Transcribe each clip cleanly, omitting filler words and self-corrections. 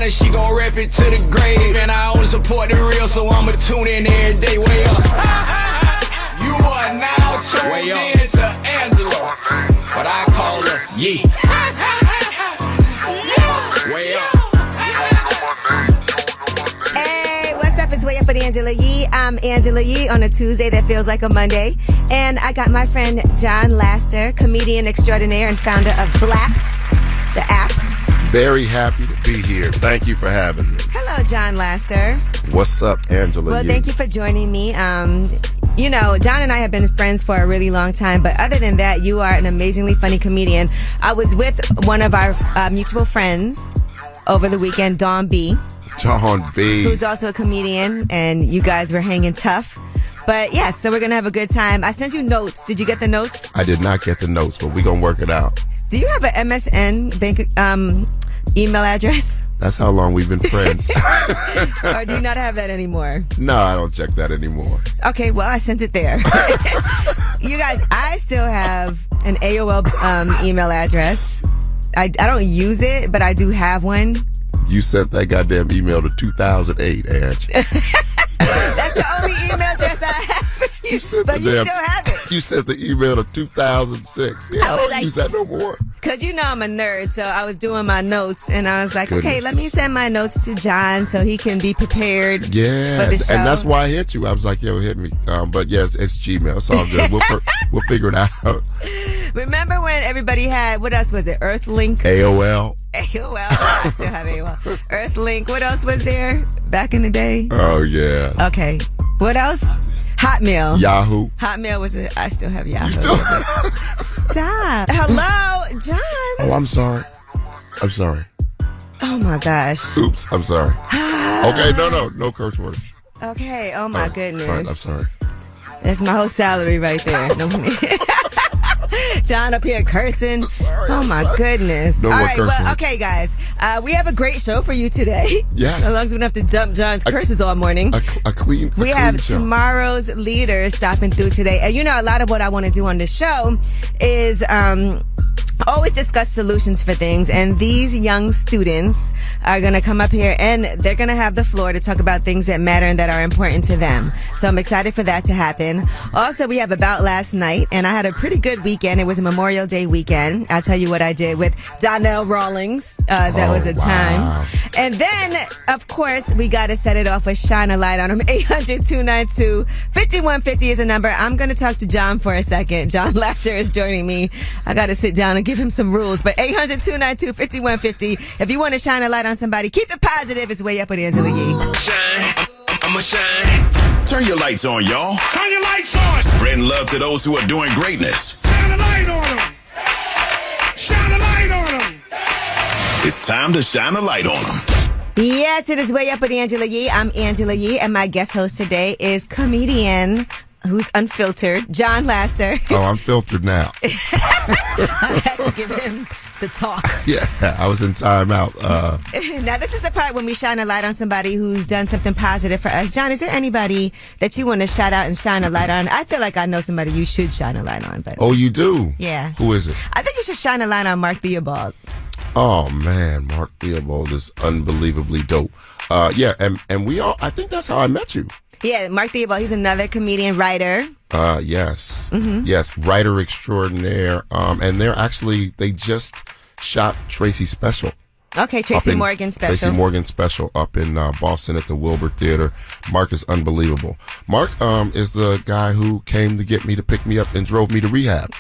matter, she gon' rep it to the grave. And I only support the real, so I'ma tune in every day. Way up. You are now turned into Angela, but I call her Yee. Way up. Hey, what's up? It's Way Up with Angela Yee. I'm Angela Yee on a Tuesday that feels like a Monday. And I got my friend John Laster, comedian extraordinaire and founder of Blap, the app. Very happy to be here. Thank you for having me. Hello, John Laster. What's up, Angela? Well, thank you for joining me. You know, John and I have been friends for a really long time, but other than that, you are an amazingly funny comedian. I was with one of our mutual friends over the weekend, Dawn B. John B. Who's also a comedian, and you guys were hanging tough. But yes, so we're going to have a good time. I sent you notes. Did you get the notes? I did not get the notes, but we're going to work it out. Do you have an MSN bank email address? That's how long we've been friends. Or do you not have that anymore? No, I don't check that anymore. Okay, well, I sent it there. You guys, I still have an AOL email address. I don't use it, but I do have one. You sent that goddamn email to 2008, Ange. That's the only email address I have for you. But you still have it. You sent the email to 2006. Yeah, I don't use that no more. Because you know I'm a nerd, so I was doing my notes, and I was like, okay, let me send my notes to John so he can be prepared for the show. And that's why I hit you. I was like, yo, hit me. But yes, it's Gmail. It's all good. We'll figure it out. Remember when everybody had, what else was it? Earthlink? AOL. AOL. I still have AOL. Earthlink. What else was there back in the day? Oh, yeah. Okay. What else? Hotmail. Yahoo. Hotmail was it? I still have Yahoo. You still? Stop. Hello, John. Oh, I'm sorry. I'm sorry. Oh, my gosh. Oops, I'm sorry. Okay, no curse words. Okay, oh my goodness. All right, I'm sorry. That's my whole salary right there. No money. John up here cursing. Sorry, oh my goodness. No all more right, curse well, words. okay, guys. We have a great show for you today. Yes. As long as we don't have to dump John's curses all morning. We have show. tomorrow's leaders stopping through today. And you know, a lot of what I want to do on this show is always discuss solutions for things, and these young students are going to come up here and they're going to have the floor to talk about things that matter and that are important to them. So I'm excited for that to happen. Also, we have About Last Night, and I had a pretty good weekend. It was a Memorial Day weekend. I'll tell you what I did with Donnell Rawlings. That was a time. And then, of course, we got to set it off with Shine a Light on Him. 800-292-5150 is a number. I'm going to talk to John for a second. John Laster is joining me. I got to sit down and give him some rules. But 800-292-5150. If you want to shine a light on somebody, keep it positive. It's Way Up with Angela Yee. Shine, I'ma shine. Turn your lights on, y'all. Turn your lights on. Spreading love to those who are doing greatness. Shine a light on them. Shine a light on them. It's time to shine a light on them. Yes, it is Way Up with Angela Yee. I'm Angela Yee, and my guest host today is comedian who's unfiltered, John Laster. Oh, I'm filtered now. I had to give him the talk. Yeah, I was in timeout. Now, this is the part when we shine a light on somebody who's done something positive for us. John, is there anybody that you want to shout out and shine a light on? I feel like I know somebody you should shine a light on. But Oh, you do? Yeah. Who is it? I think you should shine a light on Mark Theobald. Oh, man, Mark Theobald is unbelievably dope. Yeah, and we all, I think that's how I met you. Yeah, Mark Theobald, he's another comedian, writer. Yes. Mm-hmm. Yes, writer extraordinaire. And they just shot Tracy's special. Okay, Tracy Morgan special. Tracy Morgan special up in Boston at the Wilbur Theater. Mark is unbelievable. Mark is the guy who came to get me to pick me up and drove me to rehab.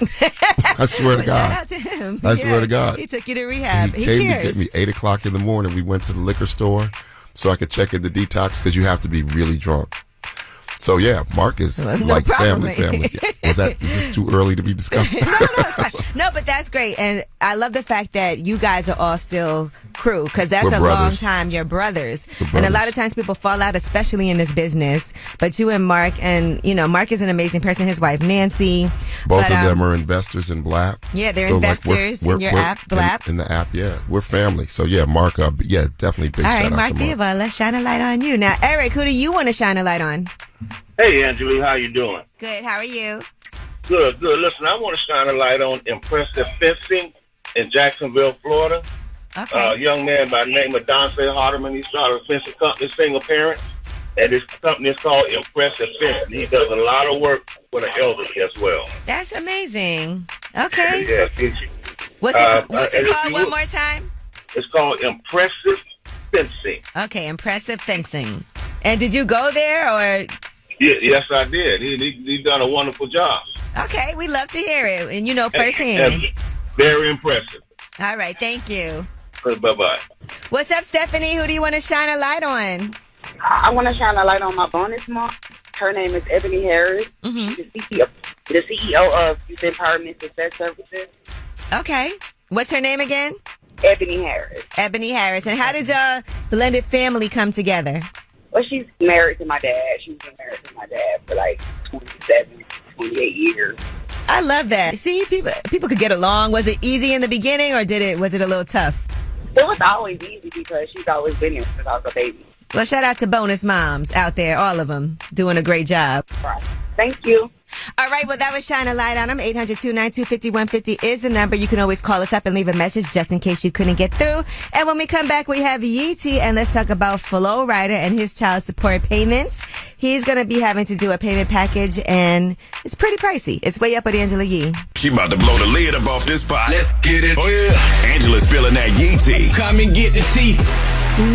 I swear to God. Shout out to him. I swear to God. He took you to rehab. He came to get me 8 o'clock in the morning. We went to the liquor store so I could check in the detox because you have to be really drunk. So yeah, Mark is like family. Is this too early to be discussing? No, it's fine. No, but that's great, and I love the fact that you guys are all still crew, because that's We're a brothers. long time. You're brothers, and a lot of times people fall out, especially in this business. But you and Mark, and you know, Mark is an amazing person. His wife Nancy, both of them are investors in Blap. Yeah, they're investors in your app, Blap. In the app, yeah, we're family. So yeah, Mark, yeah, definitely big shout out to Mark. Mark Theobald, let's shine a light on you. Now, Eric, who do you want to shine a light on? Hey, Angela, how you doing? Good. How are you? Good, good. Listen, I want to shine a light on impressive fencing in Jacksonville, Florida. A young man by the name of Dante Hardeman. He started a fencing company, single parent, and this company is called Impressive Fencing. He does a lot of work for the elderly as well. That's amazing. Okay. Yeah. What's it called one more time? It's called Impressive Fencing. Okay, Impressive Fencing. And did you go there or? Yes, I did. He done a wonderful job. Okay, we love to hear it, and you know firsthand. Very impressive. All right, thank you. Bye-bye. What's up, Stephanie? Who do you want to shine a light on? I want to shine a light on my bonus mom. Her name is Ebony Harris, the CEO of Youth Empowerment Success Services. Okay. What's her name again? Ebony Harris. Ebony Harris. And how did your blended family come together? Well, she's married to my dad. She's been married to my dad for like 27, 28 years. I love that. See, people could get along. Was it easy in the beginning or was it a little tough? It was always easy because she's always been here since I was a baby. Well, shout out to bonus moms out there, all of them, doing a great job. Right. Thank you. All right, well, that was Shine a Light on them. 800-292-5150 is the number. You can always call us up and leave a message just in case you couldn't get through. And when we come back, we have Yeetie, and let's talk about Flo Rida and his child support payments. He's going to be having to do a payment package, and it's pretty pricey. It's way up with Angela Yee. She about to blow the lid up off this pot. Let's get it. Oh, yeah. Angela's spilling that Yee tea. Come and get the tea.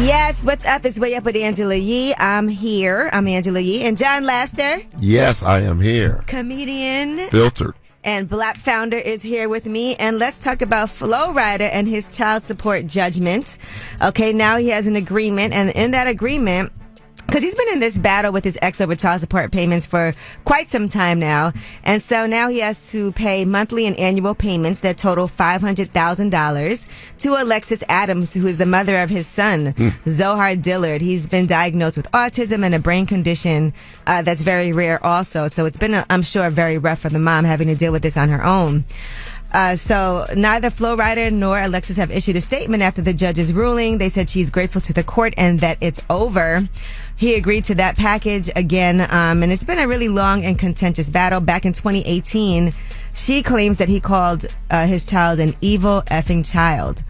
Yes, what's up? It's Way Up with Angela Yee. I'm here. I'm Angela Yee. And John Laster. Yes, I am here. Comedian. Filtered. And Blap Founder is here with me. And let's talk about Flo Rida and his child support judgment. Okay, now he has an agreement. And in that agreement, because he's been in this battle with his ex over child support payments for quite some time now. And so now he has to pay monthly and annual payments that total $500,000 to Alexis Adams, who is the mother of his son, Zohar Dillard. He's been diagnosed with autism and a brain condition that's very rare also. So it's been, I'm sure, very rough for the mom having to deal with this on her own. So neither Flo Rida nor Alexis have issued a statement after the judge's ruling. They said she's grateful to the court and that it's over. He agreed to that package again, and it's been a really long and contentious battle. Back in 2018, she claims that he called his child an evil effing child.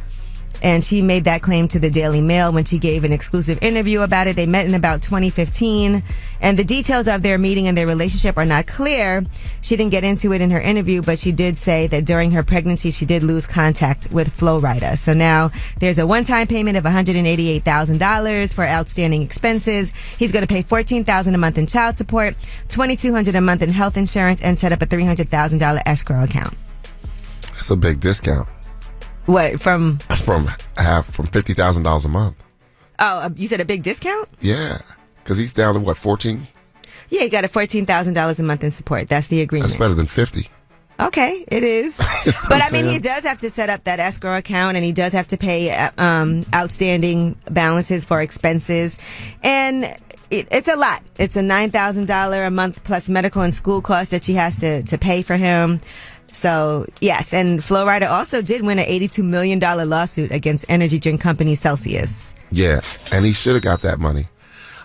And she made that claim to the Daily Mail when she gave an exclusive interview about it. They met in about 2015, and the details of their meeting and their relationship are not clear. She didn't get into it in her interview, but she did say that during her pregnancy, she did lose contact with Flo Rida. So now there's a one-time payment of $188,000 for outstanding expenses. He's going to pay $14,000 a month in child support, $2,200 a month in health insurance, and set up a $300,000 escrow account. That's a big discount. What, from $50,000 a month. Oh, you said a big discount? Yeah, because he's down to what, 14? Yeah, he got a $14,000 a month in support. That's the agreement. That's better than 50. Okay, it is. You know but I saying? mean, he does have to set up that escrow account, and he does have to pay outstanding balances for expenses, and it's a lot. It's a $9,000 a month plus medical and school costs that she has to pay for him. So, yes, and Flo Rida also did win an $82 million lawsuit against energy drink company Celsius. Yeah, and he should have got that money.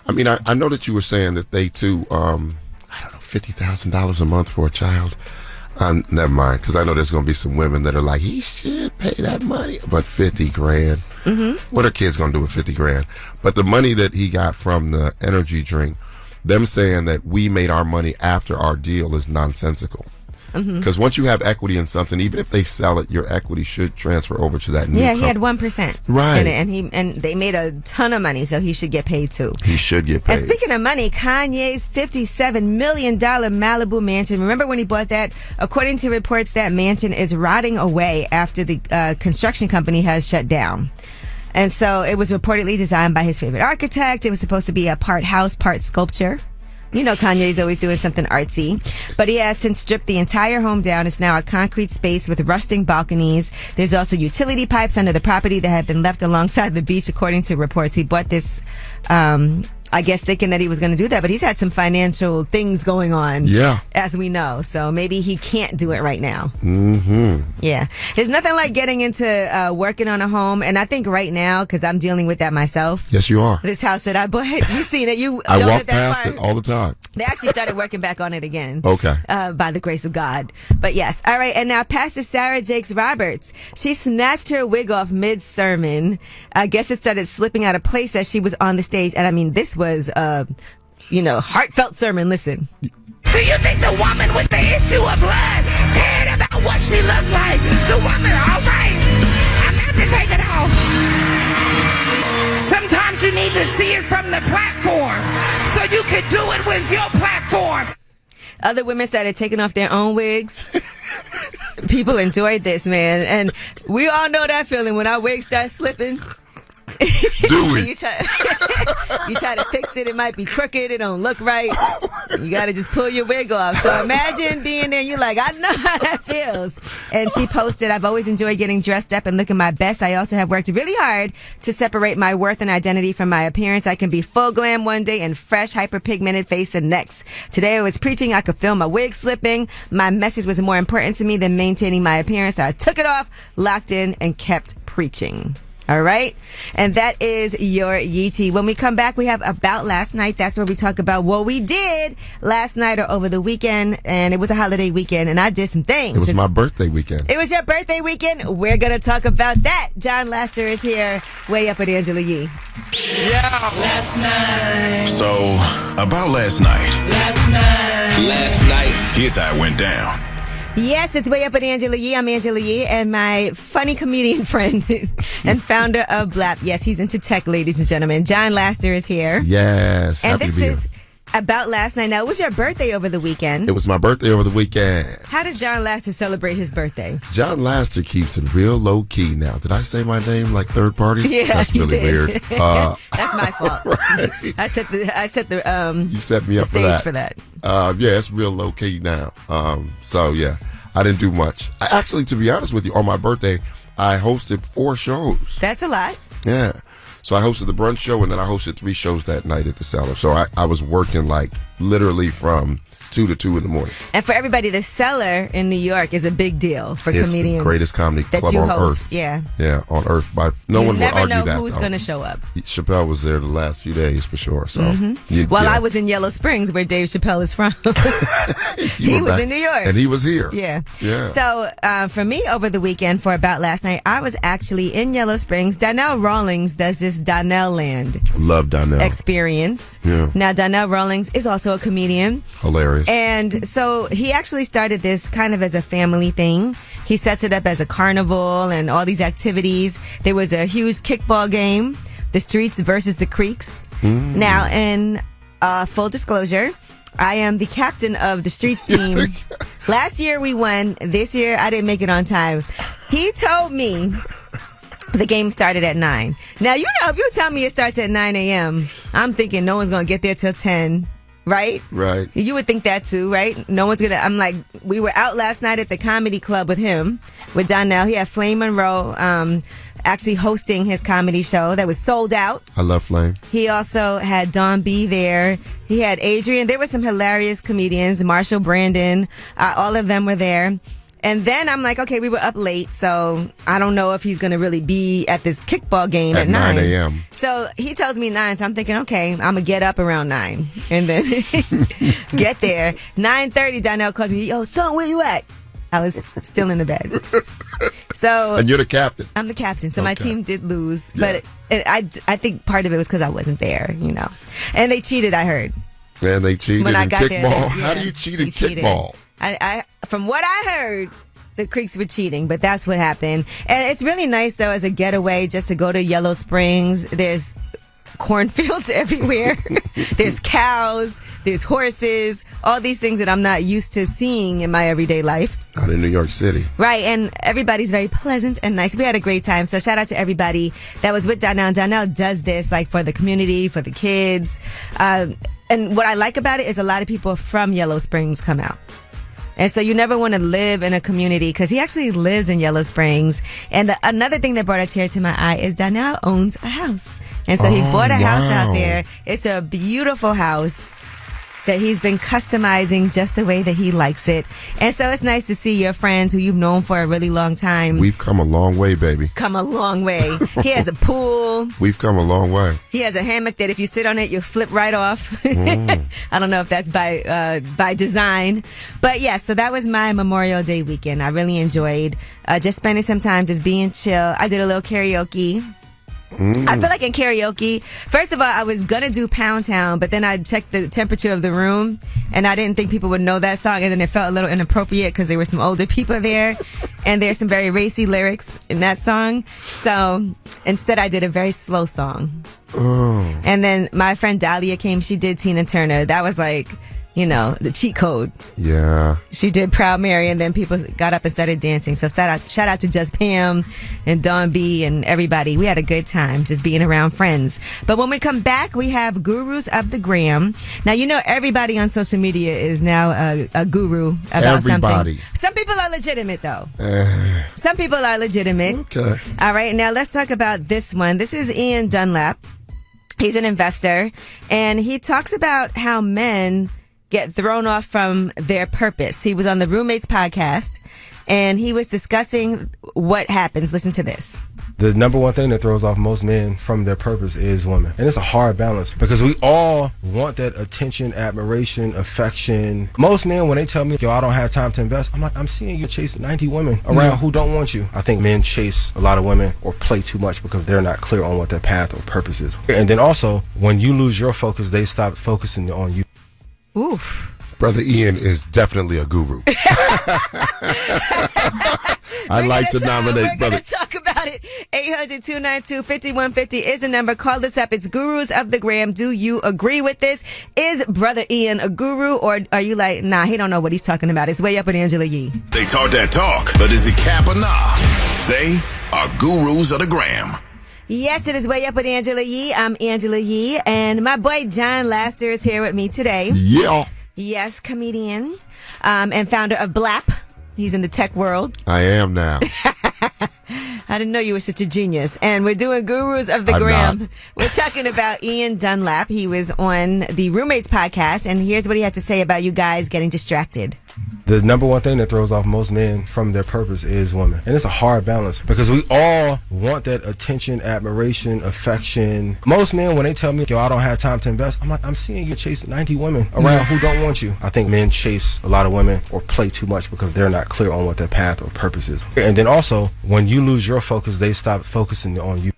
I mean, I know that you were saying that they too, I don't know, $50,000 a month for a child. Never mind, because I know there's going to be some women that are like, he should pay that money. But 50 grand, what are kids going to do with 50 grand? But the money that he got from the energy drink, them saying that we made our money after our deal is nonsensical. Because once you have equity in something, even if they sell it, your equity should transfer over to that new he had 1% right in it, and they made a ton of money, so he should get paid too. He should get paid. And speaking of money, Kanye's $57 million Malibu mansion, remember when he bought that? According to reports, that mansion is rotting away after the construction company has shut down. And so it was reportedly designed by his favorite architect. It was supposed to be a part house, part sculpture. You know Kanye's always doing something artsy. But he has since stripped the entire home down. It's now a concrete space with rusting balconies. There's also utility pipes under the property that have been left alongside the beach, according to reports. He bought this, I guess, thinking that he was going to do that. But he's had some financial things going on, as we know. So maybe he can't do it right now. Yeah. There's nothing like getting into working on a home. And I think right now, because I'm dealing with that myself. Yes, you are. This house that I bought, you've seen it. I walk past it all the time. They actually started working back on it again. Okay. By the grace of God. But yes. All right. And now Pastor Sarah Jakes Roberts. She snatched her wig off mid-sermon. I guess it started slipping out of place as she was on the stage. And I mean, this was, heartfelt sermon. Listen. Do you think the woman with the issue of blood cared about what she looked like? The woman, all right, I'm about to take it off. Sometimes you need to see it from the platform so you can do it with your platform. Other women started taking off their own wigs. People enjoyed this, man. And we all know that feeling when our wigs start slipping. Do we? you try to fix it, it might be crooked, it don't look right. You gotta just pull your wig off. So imagine being there, you're like, I know how that feels. And she posted, I've always enjoyed getting dressed up and looking my best. I also have worked really hard to separate my worth and identity from my appearance. I can be full glam one day and fresh, hyper-pigmented face the next. Today I was preaching, I could feel my wig slipping. My message was more important to me than maintaining my appearance. So I took it off, locked in, and kept preaching. All right. And that is your Yeetie. When we come back, we have About Last Night. That's where we talk about what we did last night or over the weekend. And it was a holiday weekend and I did some things. It was my birthday weekend. It was your birthday weekend. We're going to talk about that. John Laster is here, way up at Angela Yee. Yeah. Last night. So, about last night. Last night. Here's how it went down. Yes, it's way up at Angela Yee. I'm Angela Yee, and my funny comedian friend and founder of BLAP. Yes, he's into tech, ladies and gentlemen. John Laster is here. Yes. And happy this to be is here. About Last Night. Now, it was your birthday over the weekend. It was my birthday over the weekend. How does John Laster celebrate his birthday? John Laster keeps it real low key now. Did I say my name like third party? Yeah, that's you really did. weird. That's my fault. Right. I set the You set me up stage for that. Yeah, it's real low key now. So yeah, I didn't do much. Actually, to be honest with you, on my birthday, I hosted 4 shows. That's a lot. Yeah. So I hosted the brunch show, and then I hosted 3 shows that night at the Cellar. So I was working like literally from 2 to 2 in the morning. And for everybody, the Cellar in New York is a big deal for It's comedians. the greatest comedy that club you on host. earth. Yeah. Yeah, on earth. No one would never argue know that. who's going to show up. Chappelle was there the last few days for sure. So I was in Yellow Springs, where Dave Chappelle is from. He was in New York. And he was here. Yeah. Yeah. So for me, over the weekend, for About Last Night, I was actually in Yellow Springs. Donnell Rawlings does this Donnell Land Love Donnell. experience. Yeah. Now, Donnell Rawlings is also a comedian. Hilarious. And so he actually started this kind of as a family thing. He sets it up as a carnival and all these activities. There was a huge kickball game, the Streets versus the Creeks. Now, in full disclosure, I am the captain of the Streets team. Last year we won. This year I didn't make it on time. He told me the game started at 9. Now, you know, if you tell me it starts at 9 a.m., I'm thinking no one's going to get there till 10. Right? Right. You would think that too, right? No one's gonna. I'm like, we were out last night at the comedy club with him, with Donnell. He had Flame Monroe actually hosting his comedy show that was sold out. I love Flame. He also had Dawn B there. He had Adrian. There were some hilarious comedians, Marshall Brandon. All of them were there. And then I'm like, okay, we were up late, so I don't know if he's going to really be at this kickball game at 9 a.m. So he tells me 9, so I'm thinking, okay, I'm going to get up around 9 and then get there. 9:30, Donnell calls me, yo, son, where you at? I was still in the bed. So And you're the captain. I'm the captain, so my Okay. team did lose. Yeah. But I think part of it was because I wasn't there, you know. And they cheated, I heard. And they cheated When I in got there, kickball. yeah, How do you cheat in he cheated. kickball? I from what I heard, the Creeks were cheating, but that's what happened. And it's really nice though as a getaway just to go to Yellow Springs. There's cornfields everywhere. There's cows, there's horses, all these things that I'm not used to seeing in my everyday life. Out in New York City. Right, and everybody's very pleasant and nice. We had a great time, so shout out to everybody that was with Donnell. Donnell does this like for the community, for the kids. And what I like about it is a lot of people from Yellow Springs come out. And so you never want to live in a community because he actually lives in Yellow Springs. And another thing that brought a tear to my eye is Donnell owns a house. And so he bought a house out there. It's a beautiful house. that he's been customizing just the way that he likes it. And so it's nice to see your friends who you've known for a really long time. We've come a long way, baby. Come a long way. He has a pool. We've come a long way. He has a hammock that if you sit on it, you'll flip right off. I don't know if that's by design. But yeah, so that was my Memorial Day weekend. I really enjoyed just spending some time just being chill. I did a little karaoke. I feel like in karaoke, first of all, I was going to do Pound Town, but then I checked the temperature of the room, and I didn't think people would know that song, and then it felt a little inappropriate because there were some older people there, and there's some very racy lyrics in that song. So instead, I did a very slow song. And then my friend Dahlia came. She did Tina Turner. That was like, you know, the cheat code. Yeah. She did Proud Mary, and then people got up and started dancing. So shout out to Just Pam and Dawn B and everybody. We had a good time just being around friends. But when we come back, we have Gurus of the Gram. Now, you know, everybody on social media is now a guru about something. Some people are legitimate, though. Some people are legitimate. Okay. All right. Now, let's talk about this one. This is Ian Dunlap. He's an investor, and he talks about how men get thrown off from their purpose. He was on the Roommates podcast, and he was discussing what happens. Listen to this. The number one thing that throws off most men from their purpose is women. And it's a hard balance because we all want that attention, admiration, affection. Most men, when they tell me, yo, I don't have time to invest, I'm like, I'm seeing you chase 90 women around who don't want you. I think men chase a lot of women or play too much because they're not clear on what their path or purpose is. And then also, when you lose your focus, they stop focusing on you. Oof. Brother Ian is definitely a guru. I'd like to nominate Brother. We're going to talk about it. 800-292-5150 is the number. Call us up. It's Gurus of the Gram. Do you agree with this? Is Brother Ian a guru, or are you like, nah, he don't know what he's talking about? It's way up with Angela Yee. They talk that talk, but is it cap or nah? They are Gurus of the Gram. Yes, it is Way Up with Angela Yee. I'm Angela Yee, and my boy John Laster is here with me today. Yeah. Yes, comedian and founder of BLAP. He's in the tech world. I am now. I didn't know you were such a genius. And we're doing Gurus of the Gram. We're talking about Ian Dunlap. He was on the Roommates podcast, and here's what he had to say about you guys getting distracted. The number one thing that throws off most men from their purpose is women. And it's a hard balance because we all want that attention, admiration, affection. Most men, when they tell me, yo, I don't have time to invest, I'm like, I'm seeing you chase 90 women around who don't want you. I think men chase a lot of women or play too much because they're not clear on what their path or purpose is. And then also, when you lose your focus, they stop focusing on you.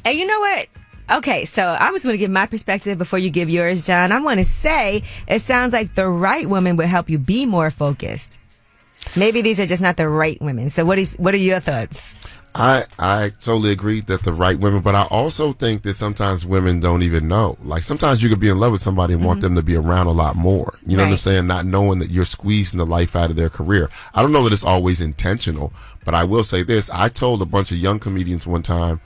And you know what? Okay, so I was going to give my perspective before you give yours, John. I want to say it sounds like the right woman would help you be more focused. Maybe these are just not the right women. So what are your thoughts? I totally agree that the right women, but I also think that sometimes women don't even know. Like sometimes you could be in love with somebody and want them to be around a lot more. You know what I'm saying? Not knowing that you're squeezing the life out of their career. I don't know that it's always intentional, but I will say this. I told a bunch of young comedians one time,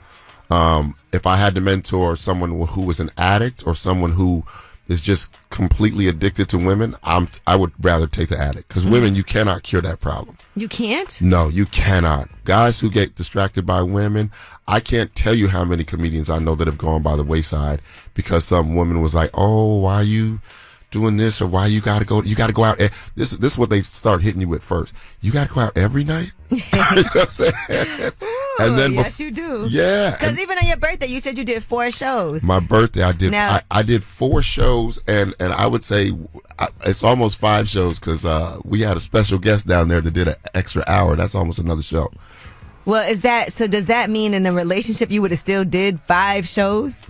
if I had to mentor someone who was an addict or someone who is just completely addicted to women, I would rather take the addict because women, you cannot cure that problem. You can't? No, you cannot. Guys who get distracted by women, I can't tell you how many comedians I know that have gone by the wayside because some woman was like, oh, why are you doing this, or why you gotta go out. This is what they start hitting you with first. You gotta go out every night. You know what I'm saying? Ooh, and then yes, you do. Yeah, because even on your birthday, you said you did 4 shows. My birthday, I did 4 shows, and I would say it's almost 5 shows because we had a special guest down there that did an extra hour. That's almost another show. Well, does that mean in a relationship you would have still did 5 shows?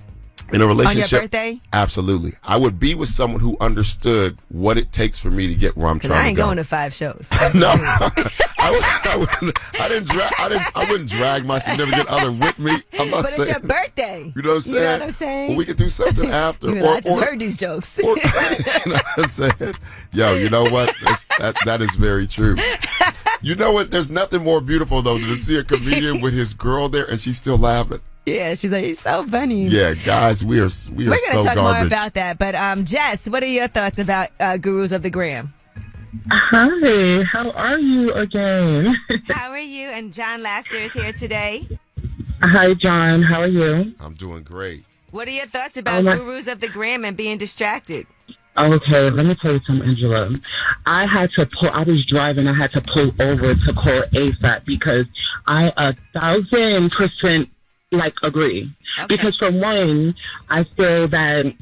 In a relationship, on your birthday? Absolutely. I would be with someone who understood what it takes for me to get where I'm trying to go. I ain't going to 5 shows. No, I wouldn't drag my significant other with me. I'm not but saying, it's your birthday. You know what I'm saying? You know what I'm saying? Well, we could do something after. I just heard these jokes. You know what I'm saying? Yo, you know what? That is very true. You know what? There's nothing more beautiful though than to see a comedian with his girl there and she's still laughing. Yeah, she's like, he's so funny. Yeah, guys, we are so garbage. We're going to talk more about that. But Jess, what are your thoughts about Gurus of the Gram? Hi, how are you again? How are you? And John Laster is here today. Hi, John. How are you? I'm doing great. What are your thoughts about Gurus of the Gram and being distracted? Okay, let me tell you something, Angela. I was driving, I had to pull over to call ASAP because I 1,000% agree. Okay. Because for one, I feel that,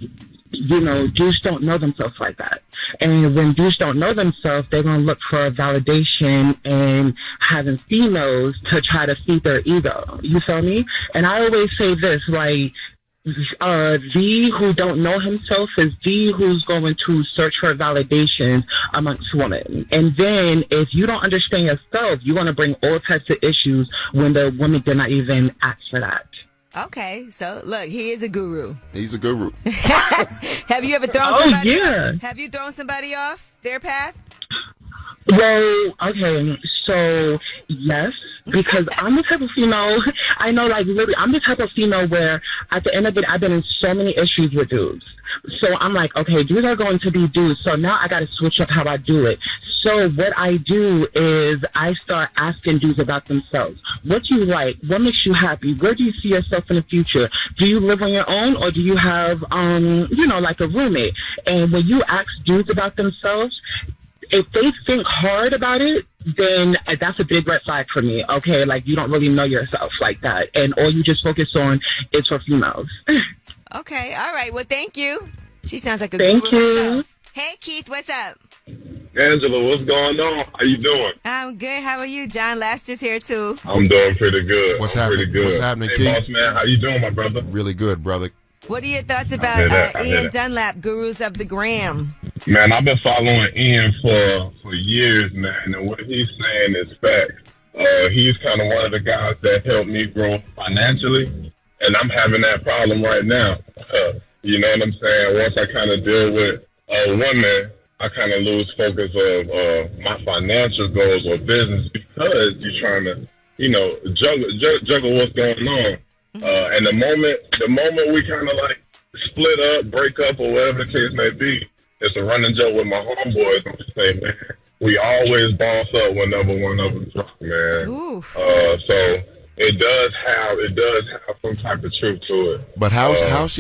dudes don't know themselves like that. And when dudes don't know themselves, they're going to look for validation and having females to try to feed their ego. You feel me? And I always say this, the who don't know himself is the who's going to search for validation amongst women. And then if you don't understand yourself, you're going to bring all types of issues when the woman did not even ask for that. Okay, so look, he is a guru. He's a guru. Have you ever thrown somebody yeah. off? Have you thrown somebody off their path? Well, okay, so yes, because I'm the type of female, I know, literally, I'm the type of female where at the end of it, I've been in so many issues with dudes. So I'm like, okay, dudes are going to be dudes, so now I got to switch up how I do it. So what I do is I start asking dudes about themselves. What do you like? What makes you happy? Where do you see yourself in the future? Do you live on your own, or do you have, a roommate? And when you ask dudes about themselves, if they think hard about it, then that's a big red flag for me. Okay, you don't really know yourself like that, and all you just focus on is for females. Okay, all right. Well, thank you. She sounds like a Thank guru you. herself. Hey, Keith, what's up? Angela, what's going on? How you doing? I'm good. How are you? John Lester's here too. I'm doing pretty good. What's I'm happening? Pretty good. What's happening, hey, Keith? Boss man, how you doing, my brother? Really good, brother. What are your thoughts I about hear that. Ian Dunlap, Gurus of the Gram? Man, I've been following Ian for years, man, and what he's saying is fact. He's kind of one of the guys that helped me grow financially, and I'm having that problem right now. You know what I'm saying? Once I kind of deal with a woman, I kind of lose focus of my financial goals or business because you're trying to, juggle what's going on. And the moment we kind of split up, break up, or whatever the case may be, it's a running joke with my homeboys. I'm just saying, man, we always boss up whenever one of us drop, man. So it does have some type of truth to it. But how is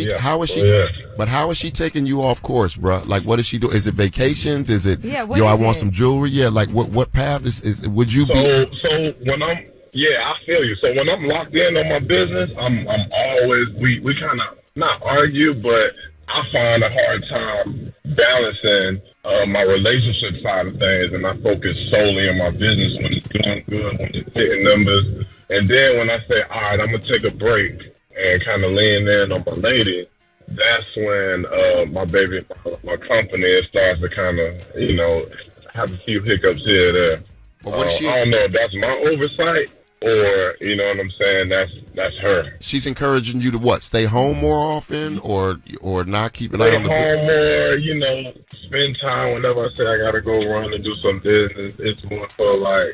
she taking you off course, bro? What is she doing? Is it vacations? Is it I want some jewelry? Yeah, what path is would you be? So when I feel you. So when I'm locked in on my business, I'm always we kind of not argue, but I find a hard time balancing my relationship side of things, and I focus solely on my business when it's doing good, when it's hitting numbers. And then when I say, all right, I'm going to take a break and kind of lean in on my lady, that's when my company starts to kind of, have a few hiccups here and there. But what is she? I don't know if that's my oversight or, you know what I'm saying, that's her. She's encouraging you to what? Stay home more often or not keep an eye on the business? Home more, spend time whenever I say I got to go run and do some business. It's more for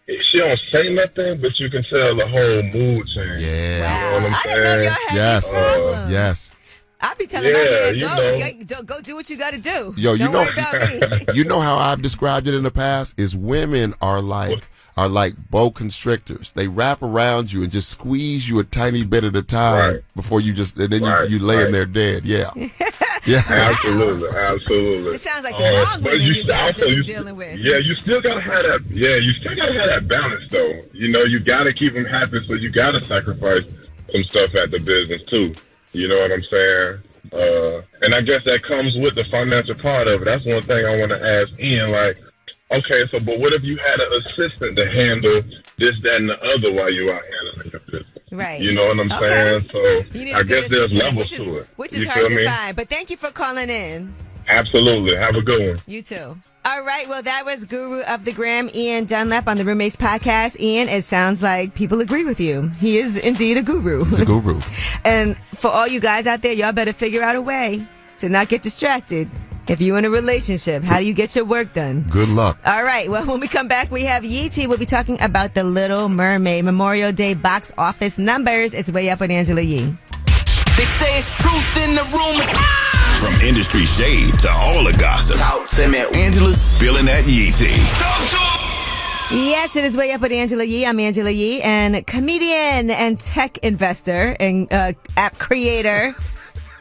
she don't say nothing, but you can tell the whole mood change. Yeah. Wow. You know what I'm I saying? didn't know y'all had these problems. Yes. I'll be telling my man, go do what you got to do. Yo, Don't worry about me. You know how I've described it in the past is women are like boa constrictors. They wrap around you and just squeeze you a tiny bit at a time before you you lay in there dead. Yeah. Yeah. Absolutely. It sounds like the wrong women you guys are dealing with. Yeah, you still gotta have that. Yeah, you still gotta have that balance, though. You gotta keep them happy, so you gotta sacrifice some stuff at the business too. You know what I'm saying? And I guess that comes with the financial part of it. That's one thing I want to ask Ian. Okay, but what if you had an assistant to handle this, that, and the other while you are handling your business? Right. You know what I'm saying? So I guess there's levels to it. Which is hard to find. But thank you for calling in. Absolutely. Have a good one. You too. All right. Well, that was Guru of the Gram, Ian Dunlap on the Roommates Podcast. Ian, it sounds like people agree with you. He is indeed a guru. He's a guru. And for all you guys out there, y'all better figure out a way to not get distracted. If you're in a relationship, how do you get your work done? Good luck. All right. Well, when we come back, we have Yee T. We'll be talking about The Little Mermaid Memorial Day box office numbers. It's Way Up with Angela Yee. They say it's truth in the room. From industry shade to all the gossip, Talk to me. Angela's spilling that Yee tea. Yes, it is Way Up with Angela Yee. I'm Angela Yee, and comedian and tech investor and app creator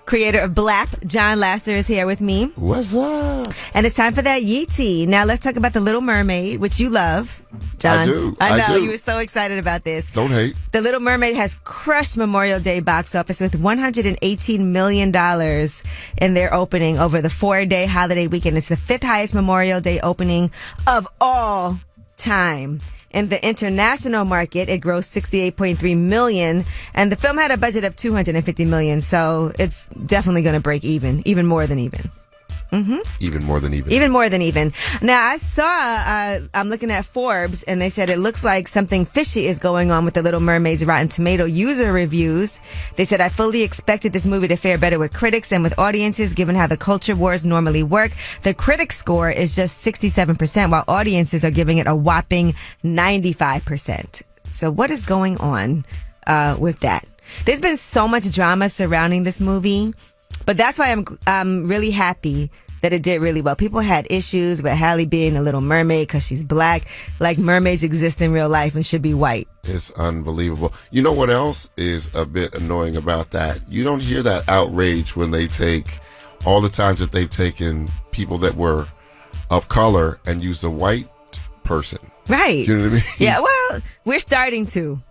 creator of Blap, John Laster, is here with me. What's up? And it's time for that Yee tea. Now let's talk about The Little Mermaid, which you love, John. I do. I know, do. you were so excited about this. Don't hate. The Little Mermaid has crushed Memorial Day box office with $118 million in their opening over the 4-day holiday weekend. It's the 5th highest Memorial Day opening of all time. In the international market, it grossed $68.3 million, and the film had a budget of $250 million, so it's definitely going to break even more than even. Mm-hmm. Even more than even. Even more than even. Now, I saw, I'm looking at Forbes, and they said it looks like something fishy is going on with The Little Mermaid's Rotten Tomato user reviews. They said, I fully expected this movie to fare better with critics than with audiences, given how the culture wars normally work. The critic score is just 67%, while audiences are giving it a whopping 95%. So what is going on with that? There's been so much drama surrounding this movie, but that's why I'm really happy that it did really well. People had issues with Halle being a little mermaid because she's black. Like, mermaids exist in real life and should be white. It's unbelievable. You know what else is a bit annoying about that? You don't hear that outrage when they take all the times that they've taken people that were of color and use a white person. Right. You know what I mean? Yeah, well, we're starting to.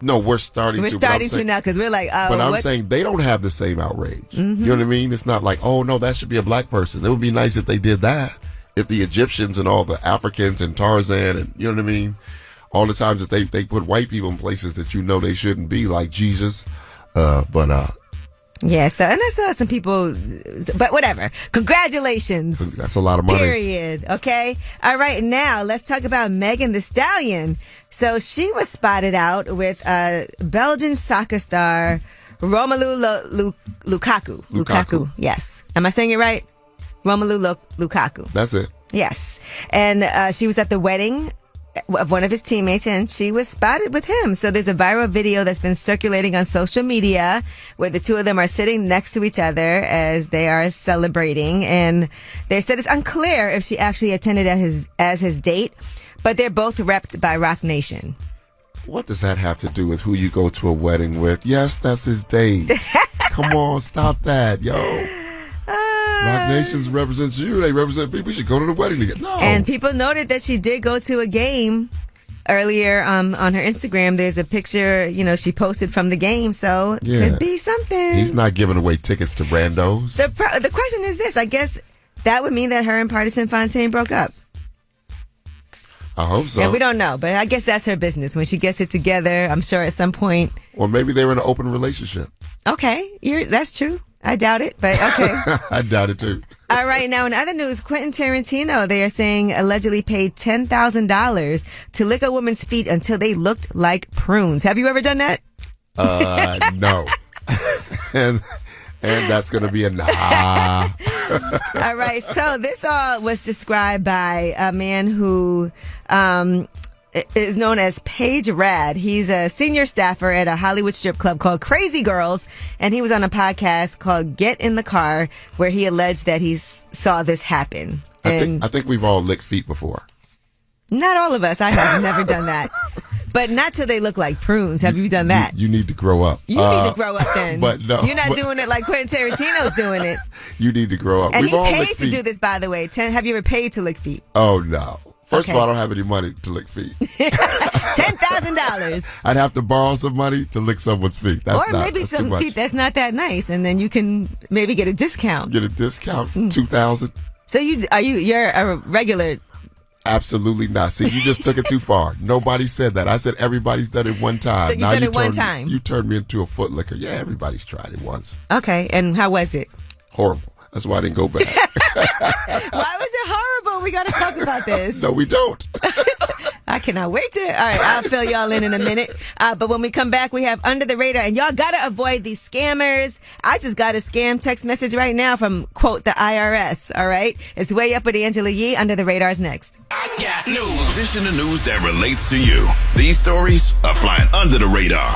No, we're starting to now because we're like, oh. But I'm saying they don't have the same outrage. Mm-hmm. You know what I mean? It's not like, oh, no, that should be a black person. It would be nice if they did that. If the Egyptians and all the Africans and Tarzan and, you know what I mean? All the times that they put white people in places that you know they shouldn't be, like Jesus. Yeah, so, and I saw some people, but whatever. Congratulations. That's a lot of money. Period. Okay. All right. Now let's talk about Megan Thee Stallion. So she was spotted out with Belgian soccer star Romelu Lukaku. Lukaku. Yes. Am I saying it right? Romelu Lukaku. That's it. Yes. And she was at the wedding of one of his teammates, and she was spotted with him. So there's a viral video that's been circulating on social media where the two of them are sitting next to each other as they are celebrating, and they said it's unclear if she actually attended as his date, but they're both repped by Rock Nation. What does that have to do with who you go to a wedding with? Yes, that's his date. Come on, stop that, yo. Rock Nations represents you. They represent people. We should go to the wedding together. No. And people noted that she did go to a game earlier on her Instagram. There's a picture, she posted from the game. So it could be something. He's not giving away tickets to randos. The question is this. I guess that would mean that her and Partisan Fontaine broke up. I hope so. Yeah, we don't know. But I guess that's her business. When she gets it together, I'm sure at some point. Or maybe they were in an open relationship. Okay. That's true. I doubt it, but okay. I doubt it too. All right, now in other news, Quentin Tarantino, they are saying allegedly paid $10,000 to lick a woman's feet until they looked like prunes. Have you ever done that? No. and that's going to be a nah. All right, so this all was described by a man who is known as Paige Rad. He's a senior staffer at a Hollywood strip club called Crazy Girls, and he was on a podcast called Get in the Car, where he alleged that he saw this happen. I think we've all licked feet before. Not all of us. I have never done that. But not till they look like prunes. Have you done that? You need to grow up. You need to grow up then. But no, you're not doing it like Quentin Tarantino's doing it. You need to grow up. And We've all he paid licked to feet. do this, by the way. Have you ever paid to lick feet? Oh, no. First Okay. of all, I don't have any money to lick feet. $10,000. I'd have to borrow some money to lick someone's feet. That's Maybe that's some too much. feet that's not that nice, and then you can maybe get a discount. Get a discount, $2,000. So you're a regular. Absolutely not. See, you just took it too far. Nobody said that. I said everybody's done it one time. So you've done it one time. You turned me into a foot licker. Yeah, everybody's tried it once. Okay, and how was it? Horrible. That's why I didn't go back. Why was it horrible? We got to talk about this. No, we don't. I cannot wait to. All right, I'll fill y'all in a minute. But when we come back, we have Under the Radar, and y'all got to avoid these scammers. I just got a scam text message right now from, quote, the IRS. All right? It's Way Up with Angela Yee. Under the Radar's next. I got news. This in the news that relates to you. These stories are flying under the radar.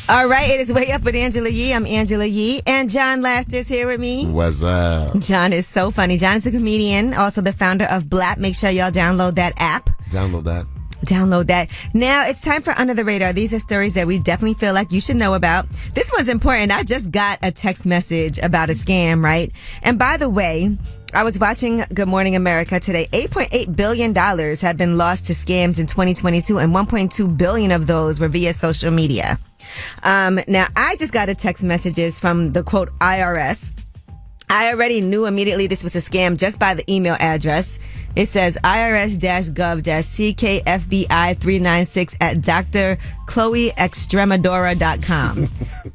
All right, it is Way Up with Angela Yee. I'm Angela Yee, and John Laster's here with me. What's up? John is so funny. John is a comedian, also the founder of Blap. Make sure y'all download that app. Download that. Download that. Now it's time for Under the Radar. These are stories that we definitely feel like you should know about. This one's important. I just got a text message about a scam, right? And by the way, I was watching Good Morning America today. $8.8 billion have been lost to scams in 2022, and $1.2 billion of those were via social media. Now, I just got a text messages from the quote IRS. I already knew immediately this was a scam just by the email address. It says irs-gov-ckfbi396 at drchloeextremadura.com.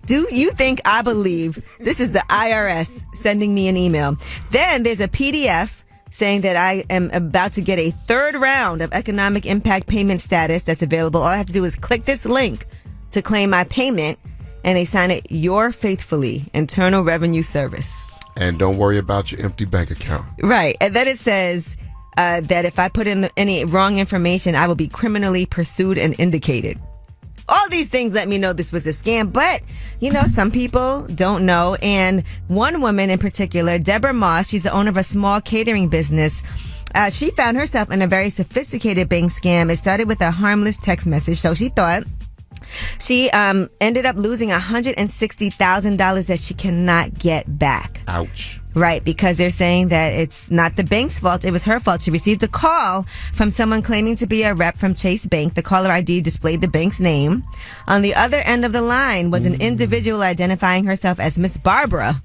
Do you think I believe this is the IRS sending me an email? Then there's a PDF saying that I am about to get a third round of economic impact payment status that's available. All I have to do is click this link to claim my payment, and they sign it, "Yours faithfully, Internal Revenue Service." And don't worry about your empty bank account. Right. And then it says that if I put in any wrong information, I will be criminally pursued and indicated. All these things let me know this was a scam. But, you know, some people don't know. And one woman in particular, Deborah Moss, she's the owner of a small catering business. She found herself in a very sophisticated bank scam. It started with a harmless text message. So she thought she ended up losing $160,000 that she cannot get back. Ouch. Right, because they're saying that it's not the bank's fault. It was her fault. She received a call from someone claiming to be a rep from Chase Bank. The caller ID displayed the bank's name. On the other end of the line was an individual identifying herself as Miss Barbara.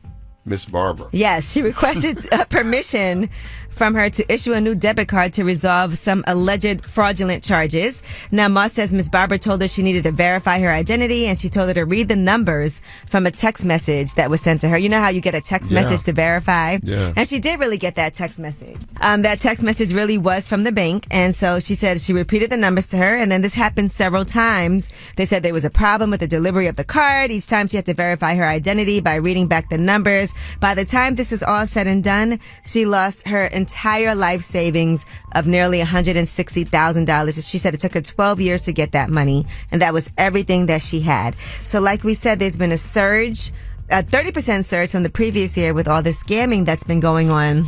Miss Barbara. Yes, she requested permission from her to issue a new debit card to resolve some alleged fraudulent charges. Now, Moss says Ms. Barber told her she needed to verify her identity, and she told her to read the numbers from a text message that was sent to her. You know how you get a text message to verify? Yeah. And she did really get that text message. That text message really was from the bank, and so she said she repeated the numbers to her, and then this happened several times. They said there was a problem with the delivery of the card. Each time she had to verify her identity by reading back the numbers. By the time this is all said and done, she lost her entire life savings of nearly $160,000. She said it took her 12 years to get that money, and that was everything that she had. So like we said, there's been a surge, a 30% surge from the previous year with all the scamming that's been going on.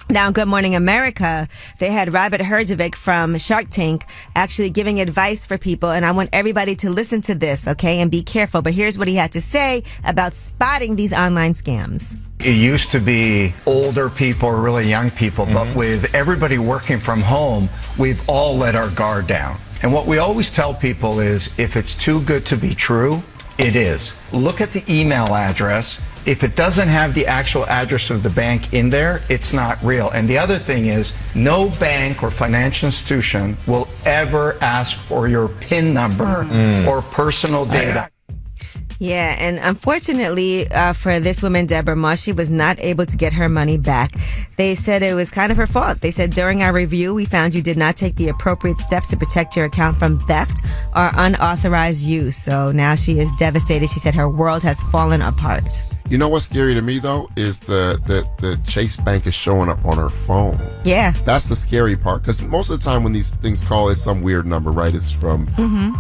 Now, Good Morning America, they had Robert Herjavec from Shark Tank actually giving advice for people, and I want everybody to listen to this, okay, and be careful. But here's what he had to say about spotting these online scams. It used to be older people or really young people, but with everybody working from home, we've all let our guard down. And what we always tell people is, if it's too good to be true, it is. Look at the email address. If it doesn't have the actual address of the bank in there, it's not real. And the other thing is, no bank or financial institution will ever ask for your PIN number or personal data. Yeah, and unfortunately for this woman, Deborah Moss, she was not able to get her money back. They said it was kind of her fault. They said, during our review, we found you did not take the appropriate steps to protect your account from theft or unauthorized use. So now she is devastated. She said her world has fallen apart. You know what's scary to me, though, is the Chase Bank is showing up on her phone. Yeah. That's the scary part, because most of the time when these things call, it's some weird number, right? It's from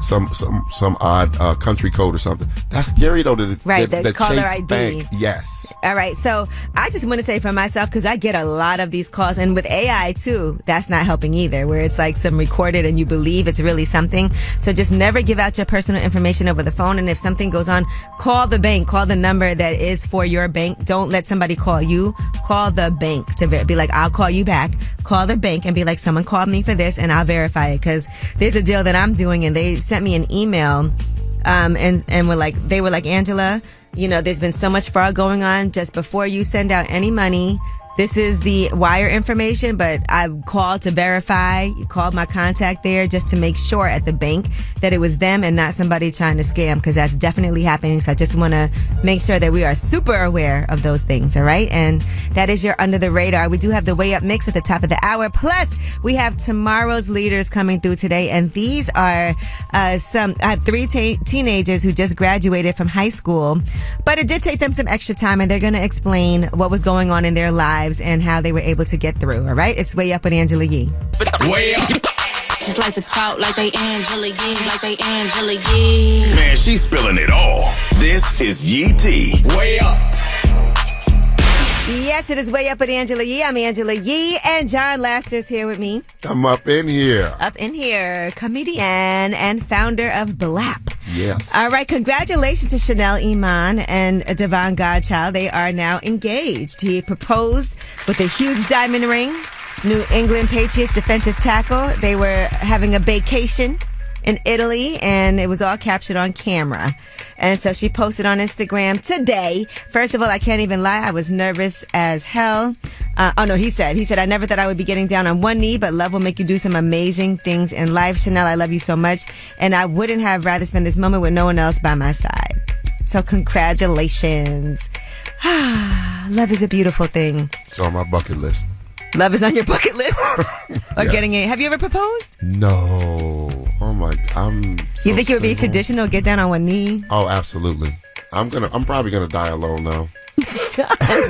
some odd country code or something. That's scary, though, that it's right, the caller Chase ID. Bank. Yes. All right, so I just want to say for myself, because I get a lot of these calls, and with AI, too, that's not helping either, where it's like some recorded and you believe it's really something. So just never give out your personal information over the phone, and if something goes on, call the bank, call the number that is for your bank. Don't let somebody call you. Call the bank to be like, I'll call you back. Call the bank and be like, someone called me for this, and I'll verify it, because there's a deal that I'm doing, and they sent me an email, and they were like, Angela, you know, there's been so much fraud going on. Just before you send out any money, this is the wire information, but I called to verify. You called my contact there just to make sure at the bank that it was them and not somebody trying to scam, because that's definitely happening. So I just want to make sure that we are super aware of those things, all right? And that is your Under the Radar. We do have the Way Up mix at the top of the hour. Plus, we have tomorrow's leaders coming through today, and these are I have three teenagers who just graduated from high school, but it did take them some extra time, and they're going to explain what was going on in their lives and how they were able to get through. All right, it's Way Up with Angela Yee. Way up. Just like to talk like they Angela Yee, like they Angela Yee. Man, she's spilling it all. This is Yee T. Way up. Yeah. Dance. It is Way Up with Angela Yee. I'm Angela Yee, and John Laster's here with me. I'm up in here. Up in here, comedian and founder of BLAP. Yes. All right, congratulations to Chanel Iman and Devon Godchild. They are now engaged. He proposed with a huge diamond ring. New England Patriots defensive tackle. They were having a vacation in Italy, and it was all captured on camera. And so she posted on Instagram today. First of all, I can't even lie, I was nervous as hell. He said, I never thought I would be getting down on one knee, but love will make you do some amazing things in life. Chanel, I love you so much, and I wouldn't have rather spent this moment with no one else by my side. So congratulations. Love is a beautiful thing. It's on my bucket list. Love is on your bucket list? Or Yes. getting it? Have you ever proposed? No. Oh my, I'm so You think it would be single. traditional, get down on one knee? Oh, absolutely. I'm probably gonna die alone now.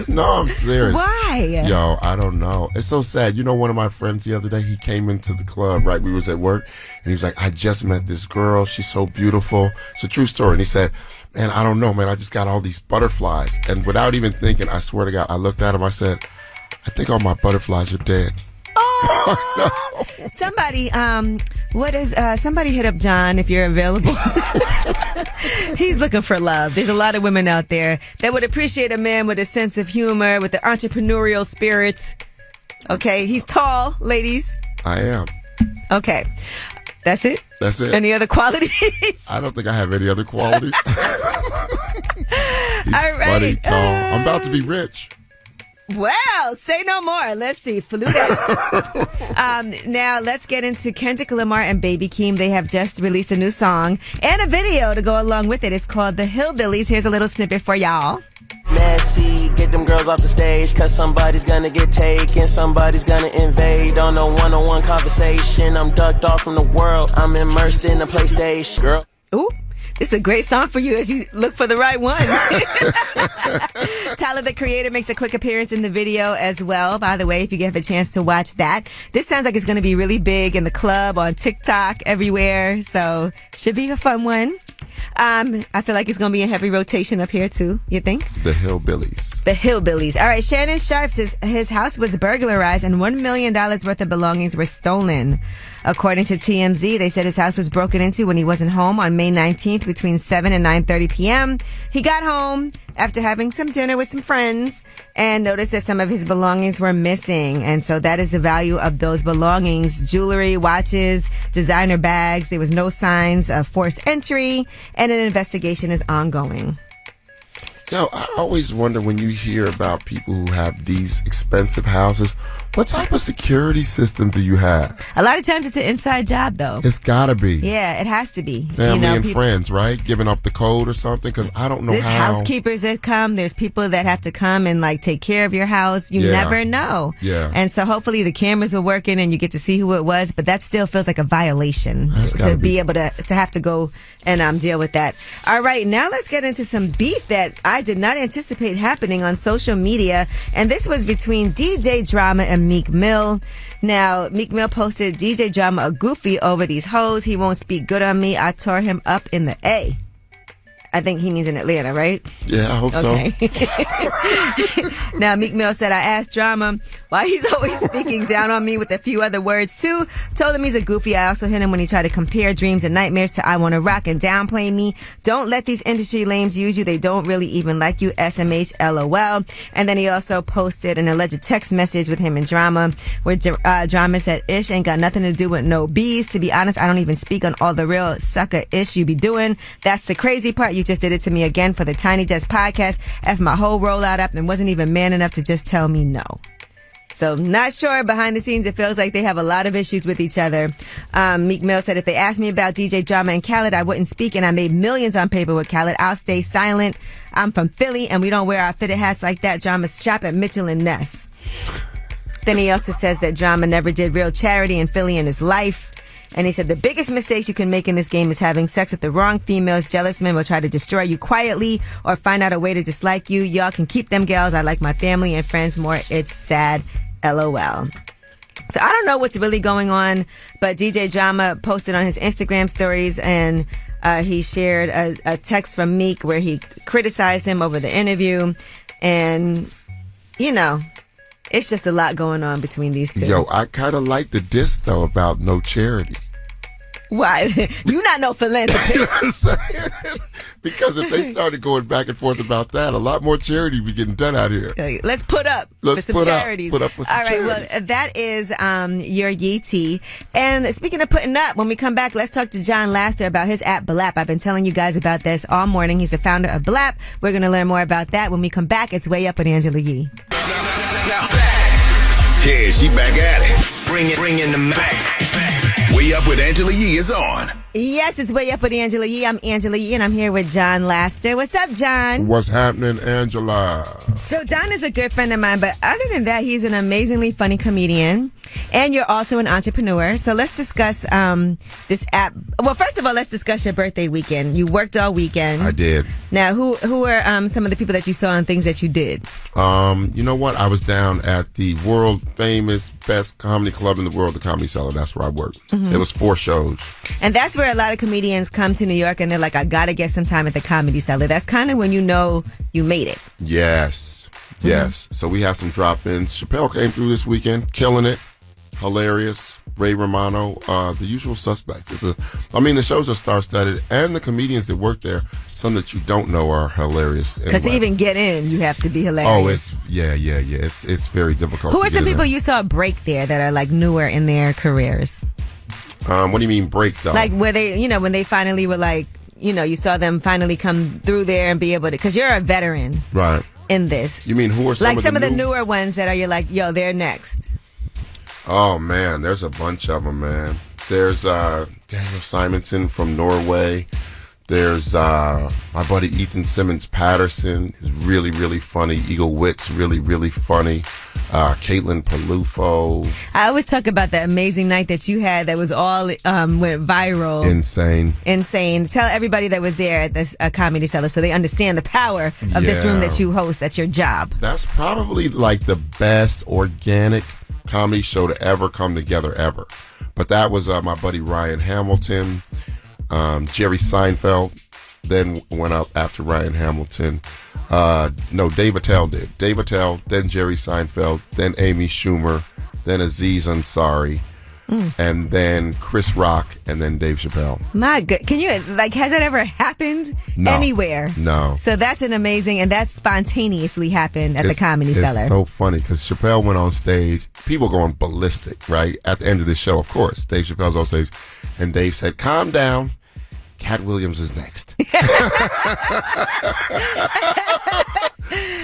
No, I'm serious. Why? Yo, I don't know. It's so sad. You know, one of my friends the other day, he came into the club, right? We was at work, and he was like, I just met this girl. She's so beautiful. It's a true story. And he said, man, I don't know, man. I just got all these butterflies. And without even thinking, I swear to God, I looked at him, I said, I think all my butterflies are dead. Oh, somebody, somebody hit up John if you're available. He's looking for love. There's a lot of women out there that would appreciate a man with a sense of humor, with the entrepreneurial spirit. Okay, he's tall, ladies. I am. Okay, that's it? That's it. Any other qualities? I don't think I have any other qualities. He's all right. funny, tall. I'm about to be rich. Well, say no more. Let's see. Faluda. Now, let's get into Kendrick Lamar and Baby Keem. They have just released a new song and a video to go along with it. It's called The Hillbillies. Here's a little snippet for y'all. Messy, get them girls off the stage, cause somebody's gonna get taken, somebody's gonna invade on a one-on-one conversation. I'm ducked off from the world, I'm immersed in the PlayStation. Girl. Ooh. This is a great song for you as you look for the right one. Tyler, the Creator, makes a quick appearance in the video as well. By the way, if you have a chance to watch that, this sounds like it's going to be really big in the club, on TikTok, everywhere. So should be a fun one. I feel like it's going to be in heavy rotation up here too. You think? The Hillbillies. The Hillbillies. All right. Shannon Sharp says his house was burglarized and $1 million worth of belongings were stolen. According to TMZ, they said his house was broken into when he wasn't home on May 19th between 7 and 9:30 p.m. He got home after having some dinner with some friends and noticed that some of his belongings were missing. And so that is the value of those belongings: jewelry, watches, designer bags. There was no signs of forced entry, and an investigation is ongoing. Yo, I always wonder when you hear about people who have these expensive houses, what type of security system do you have? A lot of times it's an inside job, though. It's gotta be. Yeah, it has to be. Family and friends, right? Giving up the code or something, because I don't know There's how. housekeepers that come. There's people that have to come and like take care of your house. You never know. Yeah. And so hopefully the cameras are working and you get to see who it was, but that still feels like a violation to be able to have to go and deal with that. All right, now let's get into some beef that I did not anticipate happening on social media, and this was between DJ Drama and Meek Mill. Now, Meek Mill posted DJ Drama a goofy over these hoes. He won't speak good on me. I tore him up in the A. I think he means in Atlanta, right? Yeah, I hope so. Now, Meek Mill said, I asked Drama why he's always speaking down on me with a few other words, too. Told him he's a goofy. I also hit him when he tried to compare dreams and nightmares to I Wanna Rock and downplay me. Don't let these industry lames use you. They don't really even like you. SMH, LOL. And then he also posted an alleged text message with him and Drama, where Drama said, Ish ain't got nothing to do with no bees. To be honest, I don't even speak on all the real sucker ish you be doing. That's the crazy part. You just did it to me again for the Tiny Desk podcast. F my whole rollout up and wasn't even man enough to just tell me no. So not sure. Behind the scenes, it feels like they have a lot of issues with each other. Meek Mill said, if they asked me about DJ Drama and Khaled, I wouldn't speak, and I made millions on paper with Khaled. I'll stay silent. I'm from Philly, and we don't wear our fitted hats like that. Drama shop at Mitchell and Ness. Then he also says that Drama never did real charity in Philly in his life. And he said the biggest mistakes you can make in this game is having sex with the wrong females. Jealous men will try to destroy you quietly or find out a way to dislike you. Y'all can keep them gals. I like my family and friends more. It's sad. LOL. So I don't know what's really going on, but DJ Drama posted on his Instagram stories and he shared a text from Meek where he criticized him over the interview. And you know, it's just a lot going on between these two. Yo, I kind of like the diss, though, about no charity. Why? You not no philanthropist. Because if they started going back and forth about that, a lot more charity be getting done out here. Let's put up for some charities. Put up for some All right, charities. well, that is your Yee tea. And speaking of putting up, when we come back, let's talk to John Laster about his app, Blap. I've been telling you guys about this all morning. He's the founder of Blap. We're going to learn more about that when we come back. It's Way Up with Angela Yee. Yeah, she back at it. Bring in the Mac. Way Up with Angela Yee is on. Yes, it's Way Up with Angela Yee. I'm Angela Yee, and I'm here with John Laster. What's up, John? What's happening, Angela? So John is a good friend of mine, but other than that, he's an amazingly funny comedian, and you're also an entrepreneur. So let's discuss this app. Well, first of all, let's discuss your birthday weekend. You worked all weekend. I did. Now, who are some of the people that you saw and things that you did? You know what? I was down at the world famous best comedy club in the world, the Comedy Cellar. That's where I worked. Mhm. It was 4 shows. And that's where a lot of comedians come to New York, and they're like, I got to get some time at the Comedy Cellar. That's kind of when you know you made it. Yes. Yes. So we have some drop-ins. Chappelle came through this weekend, killing it. Hilarious. Ray Romano, the usual suspects. The shows are star-studded, and the comedians that work there, some that you don't know are hilarious. Because to even get in, you have to be hilarious. Oh, it's very difficult. Who to are some get in people there. you saw break there that are like newer in their careers? What do you mean break though? Like where they, when they finally were like, you saw them finally come through there and be able to, because you're a veteran right in this. You mean who are some like of some the of the newer ones that are you're like, yo, they're next. Oh man, there's a bunch of them, man. There's Daniel Simonson from Norway. There's my buddy Ethan Simmons Patterson is really, really funny. Eagle Witt's really, really funny. Caitlin Palufo. I always talk about the amazing night that you had that was all went viral. Insane. Tell everybody that was there at this Comedy Cellar so they understand the power of this room that you host. That's your job. That's probably like the best organic comedy show to ever come together ever. But that was my buddy Ryan Hamilton, Jerry Seinfeld, then went up after Ryan Hamilton. No, Dave Attell did. Dave Attell, then Jerry Seinfeld, then Amy Schumer, then Aziz Ansari, and then Chris Rock, and then Dave Chappelle. My good, can you has that ever happened anywhere? No. So that's an amazing, and that spontaneously happened at the Comedy Cellar. It's so funny because Chappelle went on stage, people going ballistic, right? At the end of the show, of course, Dave Chappelle's on stage, and Dave said, "Calm down. Cat Williams is next."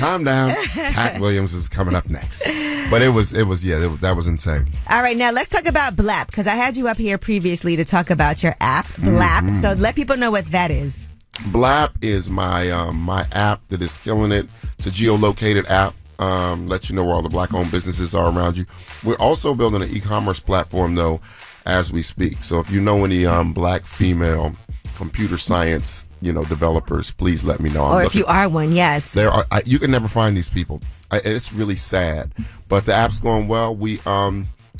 Calm down. Cat Williams is coming up next. But that was insane. All right, now let's talk about Blap, because I had you up here previously to talk about your app, Blap. Mm-hmm. So let people know what that is. Blap is my my app that is killing it. It's a geolocated app. Let you know where all the black-owned businesses are around you. We're also building an e-commerce platform, though, as we speak. So if you know any black female computer science, developers, please let me know. Or if you are one, yes. You can never find these people. It's really sad, but the app's going well. We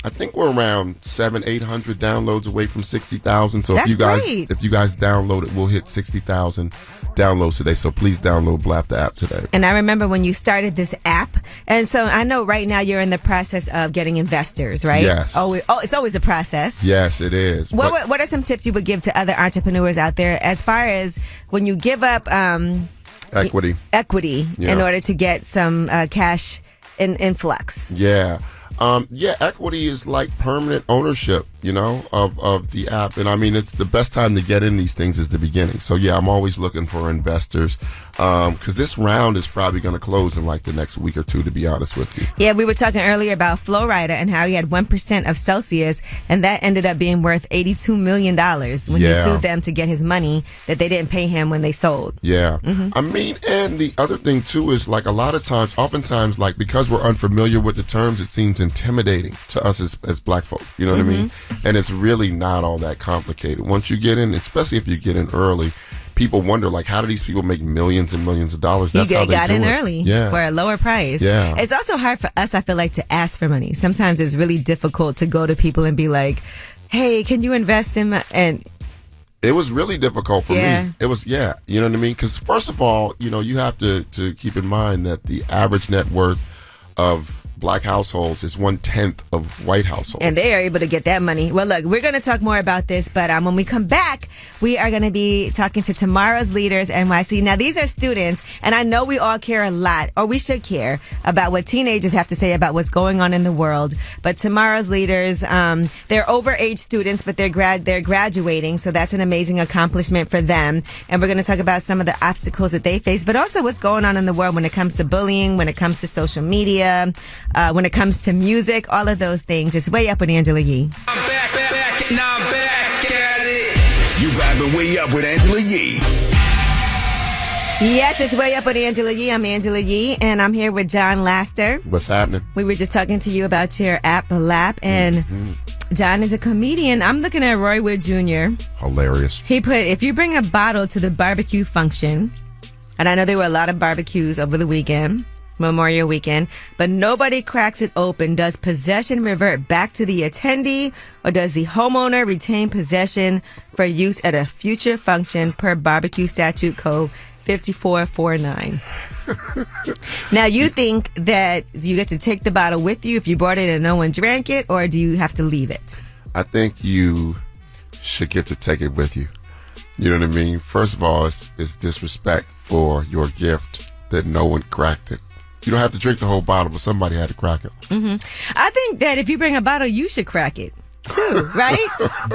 I think we're around 700-800 downloads away from 60,000. So That's if great. you guys download it, we'll hit 60,000 downloads today. So please download Blap the app today. And I remember when you started this app, and so I know right now you're in the process of getting investors, right? Yes. Oh, it's always a process. Yes, it is. What are some tips you would give to other entrepreneurs out there as far as when you give up equity in order to get some cash influx? Yeah. Equity is like permanent ownership, of the app. And I mean, it's the best time to get in these things is the beginning. So yeah, I'm always looking for investors. Cause this round is probably going to close in like the next week or two, to be honest with you. Yeah, we were talking earlier about Flo Rida and how he had 1% of Celsius, and that ended up being worth $82 million when he sued them to get his money that they didn't pay him when they sold. Yeah. I mean, and the other thing too is like oftentimes, like because we're unfamiliar with the terms, it seems intimidating to us as black folk. You know what I mean? And it's really not all that complicated. Once you get in, especially if you get in early, people wonder, like, how do these people make millions and millions of dollars? That's how they got do in it. early for a lower price. Yeah. It's also hard for us, I feel like, to ask for money. Sometimes it's really difficult to go to people and be like, hey, can you invest in my... And it was really difficult for me. It was, you know what I mean? Because first of all, you have to keep in mind that the average net worth of black households is 1/10 of white households. And they are able to get that money. Well, look, we're going to talk more about this, but when we come back, we are going to be talking to Tomorrow's Leaders NYC. Now, these are students, and I know we all care a lot, or we should care, about what teenagers have to say about what's going on in the world. But Tomorrow's Leaders, they're overage students, but they're graduating, so that's an amazing accomplishment for them. And we're going to talk about some of the obstacles that they face, but also what's going on in the world when it comes to bullying, when it comes to social media, when it comes to music, all of those things. It's Way Up with Angela Yee. I'm back, now I'm back at it. You vibing Way Up with Angela Yee. Yes, it's Way Up with Angela Yee. I'm Angela Yee, and I'm here with John Laster. What's happening? We were just talking to you about your app, Lap, and John is a comedian. I'm looking at Roy Wood Jr. Hilarious. He put, if you bring a bottle to the barbecue function, and I know there were a lot of barbecues over the weekend, Memorial Weekend, but nobody cracks it open, does possession revert back to the attendee, or does the homeowner retain possession for use at a future function per barbecue statute code 5449? Now, you think that you get to take the bottle with you if you brought it and no one drank it, or do you have to leave it? I think you should get to take it with you. You know what I mean? First of all, it's disrespect for your gift that no one cracked it. You don't have to drink the whole bottle, but somebody had to crack it. I think that if you bring a bottle, you should crack it too, right?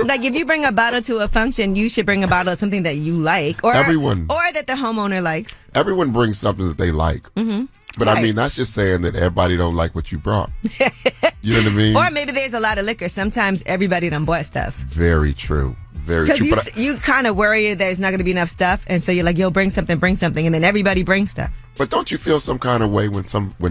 Like if you bring a bottle to a function, you should bring a bottle of something that you like, or that the homeowner likes. Everyone brings something that they like. But right. I mean, that's just saying that everybody don't like what you brought. You know what I mean? Or maybe there's a lot of liquor. Sometimes everybody done bought stuff. Very true. Very true. Because you kind of worry there's not going to be enough stuff, and so you're like, yo, bring something, and then everybody brings stuff. But don't you feel some kind of way when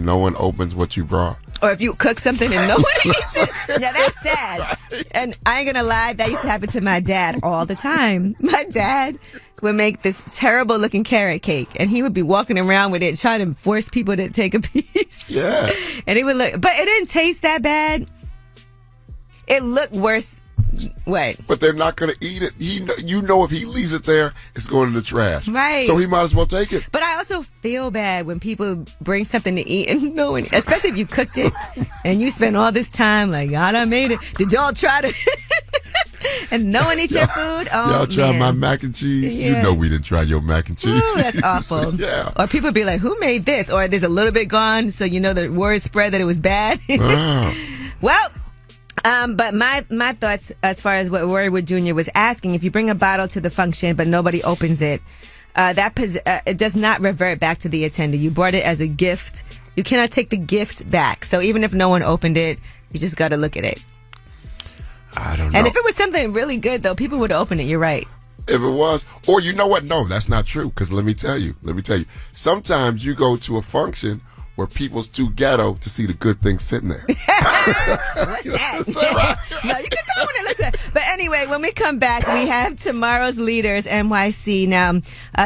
no one opens what you brought? Or if you cook something and no one eats it. Now, that's sad. Right. And I ain't going to lie, that used to happen to my dad all the time. My dad would make this terrible looking carrot cake, and he would be walking around with it trying to force people to take a piece. Yeah. And it would look, but it didn't taste that bad. It looked worse. What? But they're not going to eat it. You know if he leaves it there, it's going in the trash. Right. So he might as well take it. But I also feel bad when people bring something to eat and no one, especially if you cooked it and you spent all this time like, God, I made it. Did y'all try to... and no one eats your food? Oh, y'all try my mac and cheese? Yeah. You know we didn't try your mac and cheese. Ooh, that's awful. Yeah. Or people be like, who made this? Or there's a little bit gone, so you know the word spread that it was bad. Well... but my thoughts as far as what Roy Wood Jr. was asking, if you bring a bottle to the function but nobody opens it, it does not revert back to the attendee. You brought it as a gift. You cannot take the gift back. So even if no one opened it, you just got to look at it. I don't know. And if it was something really good, though, people would open it. You're right. If it was, or you know what? No, that's not true. Because let me tell you. Sometimes you go to a function where people's too ghetto to see the good things sitting there. What's that? Right? No, you can tell when it looks. But anyway, when we come back, we have Tomorrow's Leaders NYC. Now,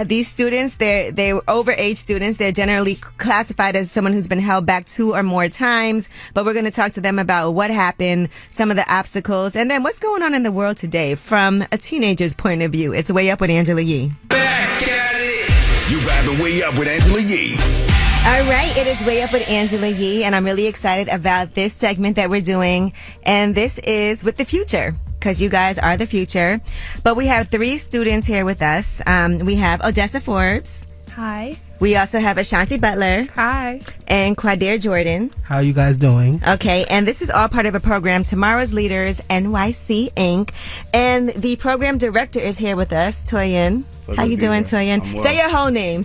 these students, they're overage students. They're generally classified as someone who's been held back 2 or more times. But we're going to talk to them about what happened, some of the obstacles, and then what's going on in the world today from a teenager's point of view. It's Way Up with Angela Yee. Back at it. You vibing Way Up with Angela Yee. All right, it is Way Up with Angela Yee, and I'm really excited about this segment that we're doing, and this is with the future, because you guys are the future. But we have 3 students here with us. We have Odessa Forbes. Hi. We also have Ashanti Butler. Hi. And Quadair Jordan. How are you guys doing? Okay, and this is all part of a program, Tomorrow's Leaders NYC Inc. And the program director is here with us, Toyin. How you doing, Toyin? Say your whole name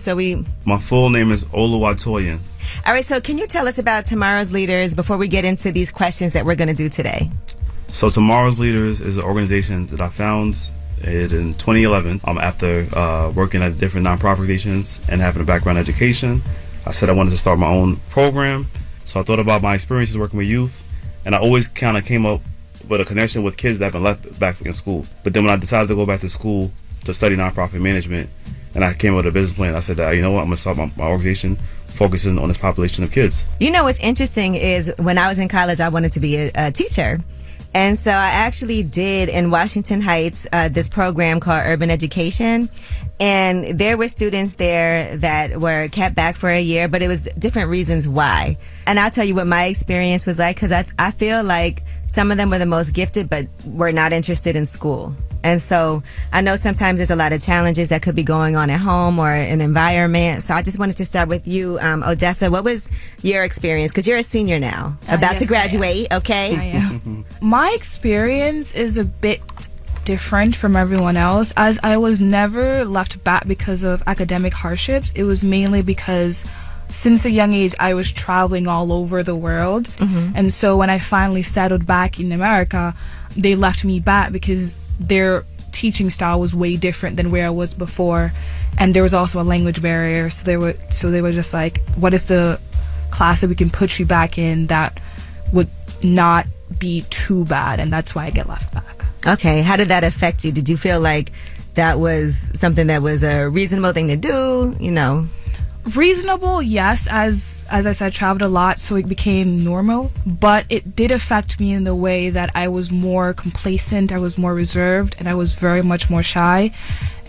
My full name is Oluwatoyin. All right, so can you tell us about Tomorrow's Leaders before we get into these questions that we're going to do today? So Tomorrow's Leaders is an organization that I found in 2011 after working at different nonprofit organizations and having a background in education. I said I wanted to start my own program. So I thought about my experiences working with youth, and I always kind of came up with a connection with kids that have been left back in school. But then when I decided to go back to school to study nonprofit management, and I came up with a business plan, I said that, you know what, I'm going to start my organization focusing on this population of kids. You know what's interesting is when I was in college, I wanted to be a teacher. And so I actually did in Washington Heights this program called Urban Education. And there were students there that were kept back for a year, but it was different reasons why. And I'll tell you what my experience was like, because I feel like some of them were the most gifted, but were not interested in school. And so I know sometimes there's a lot of challenges that could be going on at home or an environment. So I just wanted to start with you, Odessa. What was your experience? Because you're a senior now, about to graduate, okay? I am. My experience is a bit different from everyone else, as I was never left back because of academic hardships. It was mainly because since a young age I was traveling all over the world. And so when I finally settled back in America, they left me back because their teaching style was way different than where I was before, and there was also a language barrier. So they were just like, what is the class that we can put you back in that would not be too bad? And that's why I get left back. Okay, how did that affect you? Did you feel like that was something that was a reasonable thing to do, you know? Reasonable, yes. As I said, traveled a lot, so it became normal. But it did affect me in the way that I was more complacent, I was more reserved, and I was very much more shy.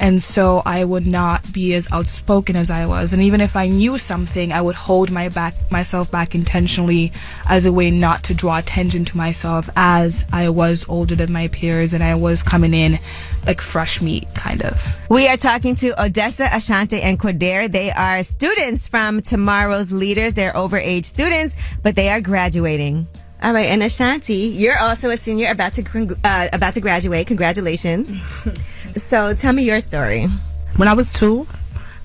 And so I would not be as outspoken as I was. And even if I knew something, I would hold myself back intentionally as a way not to draw attention to myself, as I was older than my peers and I was coming in like fresh meat, kind of. We are talking to Odessa, Ashante, and Quadair. They are students from Tomorrow's Leaders. They're overage students, but they are graduating. All right, and Ashanti, you're also a senior about to graduate. Congratulations. So tell me your story. When I was 2,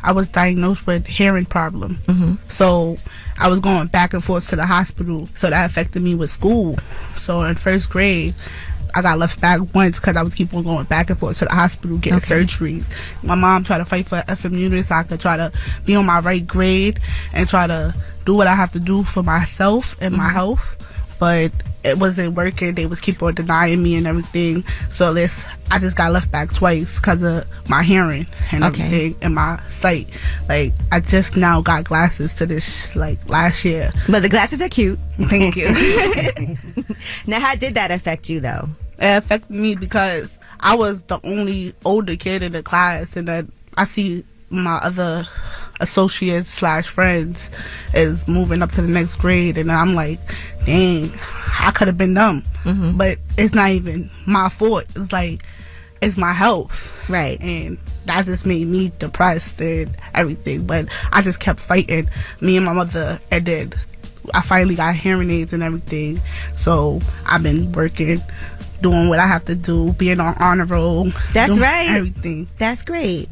I was diagnosed with hearing problem. So I was going back and forth to the hospital. So that affected me with school. So in first grade, I got left back once because I was keep on going back and forth to the hospital getting surgeries. My mom tried to fight for FMU so I could try to be on my right grade and try to do what I have to do for myself and my health. But it wasn't working. They was keep on denying me and everything. So I just got left back twice because of my hearing and everything and my sight. Like, I just now got glasses to this, like, last year. But the glasses are cute. Thank you. Now, how did that affect you, though? It affected me because I was the only older kid in the class, and then I see my other associates / friends is moving up to the next grade, and I'm like, dang, I could have been them. But it's not even my fault. It's like, it's my health, right? And that just made me depressed and everything. But I just kept fighting, me and my mother, and then I finally got hearing aids and everything. So I've been working, doing what I have to do, being on honor roll. That's right. Everything. That's great.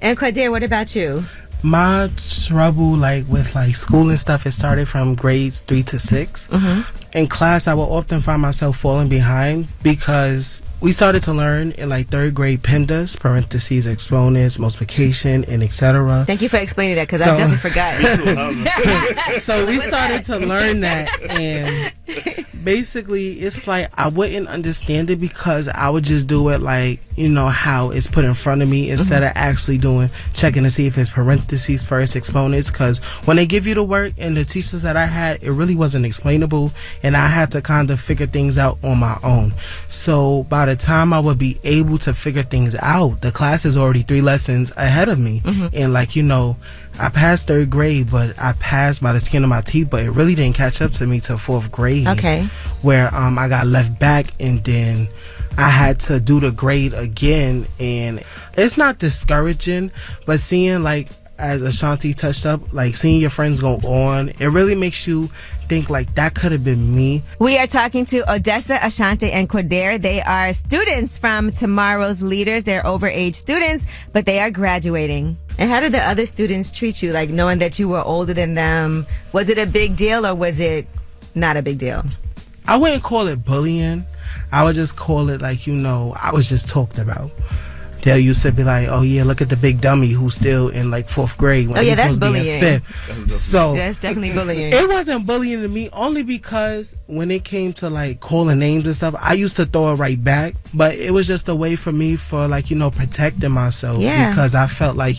And Quadair, what about you? My trouble, like, with, like, school and stuff, it started from grades 3 to 6. In class, I would often find myself falling behind because we started to learn in, like, 3rd grade PIMDAs, parentheses, exponents, multiplication, and etc. Thank you for explaining that, because I definitely forgot. So we started to learn that, and basically it's like I wouldn't understand it because I would just do it like, you know, how it's put in front of me instead of actually checking to see if it's parentheses first, exponents, because when they give you the work and the teachers that I had, it really wasn't explainable, and I had to kind of figure things out on my own. So by the time I would be able to figure things out, the class is already 3 lessons ahead of me. And, like, you know, I passed 3rd grade, but I passed by the skin of my teeth, but it really didn't catch up to me till 4th grade. Where I got left back, and then I had to do the grade again. And it's not discouraging, but seeing, like, as Ashanti touched up, like, seeing your friends go on, it really makes you think, like, that could have been me. We are talking to Odessa, Ashante, and Quadair. They are students from Tomorrow's Leaders. They're overage students, but they are graduating. And how did the other students treat you, like, knowing that you were older than them? Was it a big deal, or was it not a big deal? I wouldn't call it bullying. I would just call it, like, you know, I was just talked about. they used to be like, oh yeah, look at the big dummy who's still in like 4th grade. When he's that's supposed to be in bullying. 5th. So that's definitely bullying. it wasn't bullying to me, only because when it came to like calling names and stuff, I used to throw it right back. But it was just a way for me for like, protecting myself. Yeah. Because I felt like,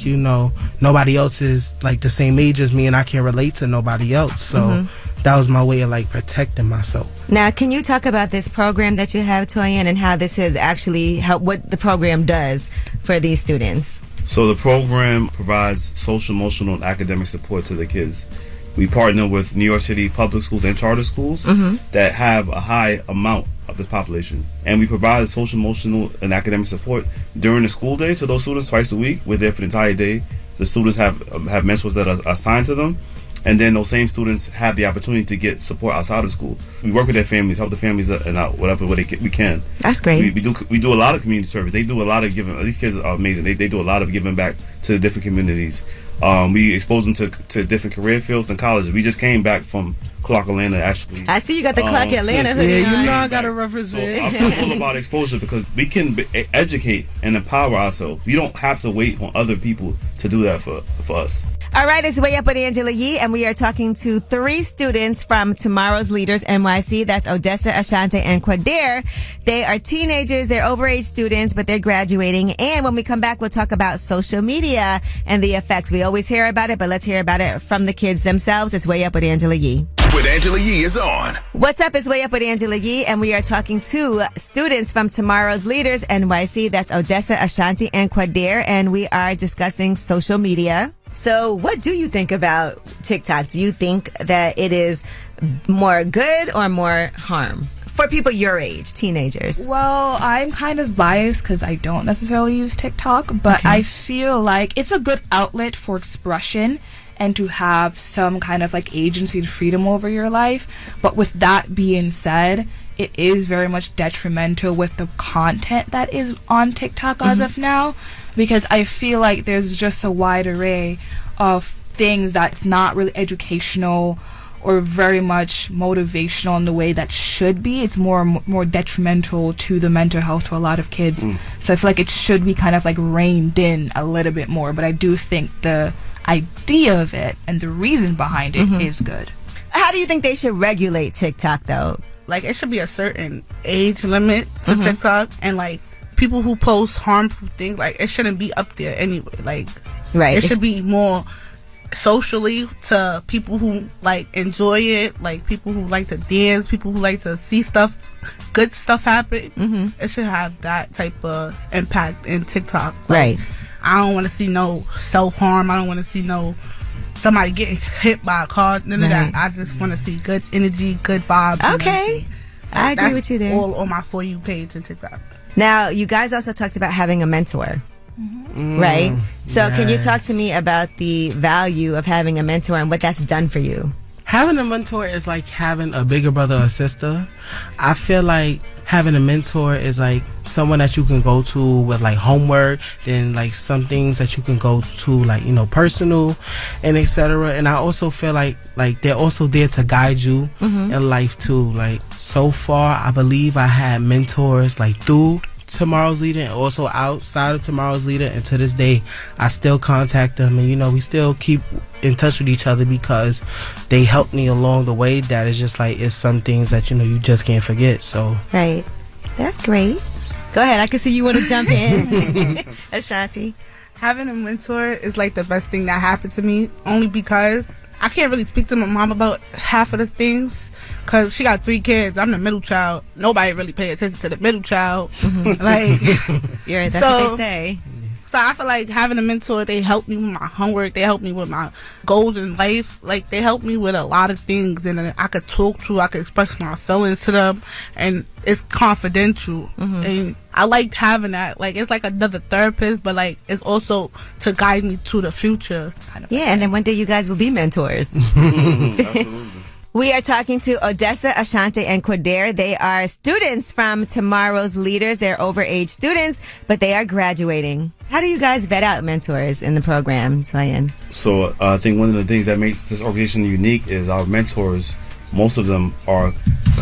nobody else is like the same age as me and I can't relate to nobody else. So that was my way of like protecting myself. Now, can you talk about this program that you have, Toyin, and how this has actually what the program does for these students? So the program provides social, emotional, and academic support to the kids. We partner with New York City public schools and charter schools that have a high amount of the population. And we provide social, emotional, and academic support during the school day to those students twice a week. We're there for the entire day. The students have mentors that are assigned to them. And then those same students have the opportunity to get support outside of school. We work with their families, help the families and out whatever way we can. That's great. We do a lot of community service. They do a lot of giving. These kids are amazing. They do a lot of giving back to different communities. We expose them to different career fields and colleges. We just came back from Clark Atlanta, actually. I see you got the Clark Atlanta hoodie on. I gotta represent. So I'm all about exposure because we can educate and empower ourselves. We don't have to wait on other people to do that for us. All right, it's Way Up with Angela Yee, and we are talking to 3 students from Tomorrow's Leaders NYC. That's Odessa, Ashante, and Quadair. They are teenagers. They're overage students, but they're graduating. And when we come back, we'll talk about social media and the effects. We always hear about it, but let's hear about it from the kids themselves. It's Way Up with Angela Yee. With Angela Yee is on. What's up? It's Way Up with Angela Yee, and we are talking to students from Tomorrow's Leaders NYC. That's Odessa, Ashanti, and Quadair, and we are discussing social media. So what do you think about TikTok? Do you think that it is more good or more harm for people your age, teenagers? Well, I'm kind of biased because I don't necessarily use TikTok, but I feel like it's a good outlet for expression and to have some kind of like agency and freedom over your life. But with that being said, it is very much detrimental with the content that is on TikTok as of now, because I feel like there's just a wide array of things that's not really educational or very much motivational in the way that should be. It's more detrimental to the mental health to a lot of kids. So I feel like it should be kind of like reined in a little bit more, but I do think the idea of it and the reason behind it is good. How do you think they should regulate TikTok though? Like, it should be a certain age limit to TikTok, and like people who post harmful things, like it shouldn't be up there anyway. Like, it should be more socially to people who like enjoy it, like people who like to dance, people who like to see good stuff happen. It should have that type of impact in TikTok. Like, I don't want to see no self-harm. I don't want to see no somebody getting hit by a car. None of that. I just want to see good energy, good vibes. Okay. I agree with you there. All on my For You page and TikTok. Now, you guys also talked about having a mentor, right? So can you talk to me about the value of having a mentor and what that's done for you? Having a mentor is like having a bigger brother or sister. I feel like having a mentor is like someone that you can go to with like homework, then like some things that you can go to like, personal and etc. And I also feel like they're also there to guide you in life too. Like, so far I believe I had mentors like through Tomorrow's Leader and also outside of Tomorrow's Leader, and to this day I still contact them, and we still keep in touch with each other because they helped me along the way. That is just like, it's some things that you just can't forget. So that's great. Go ahead, I can see you want to jump in. Ashanti. Having a mentor is like the best thing that happened to me, only because I can't really speak to my mom about half of the things because she got 3 kids. I'm the middle child. Nobody really pay attention to the middle child. Like, that's what they say. So I feel like having a mentor, they help me with my homework. They help me with my goals in life. Like, they help me with a lot of things, and I could talk to, I could express my feelings to them, and it's confidential. And I liked having that. Like, it's like another therapist, but like, it's also to guide me to the future. And then one day you guys will be mentors. Absolutely. We are talking to Odessa, Ashante, and Quadair. They are students from Tomorrow's Leaders. They're overage students, but they are graduating. How do you guys vet out mentors in the program, Toyin? So I think one of the things that makes this organization unique is our mentors. Most of them are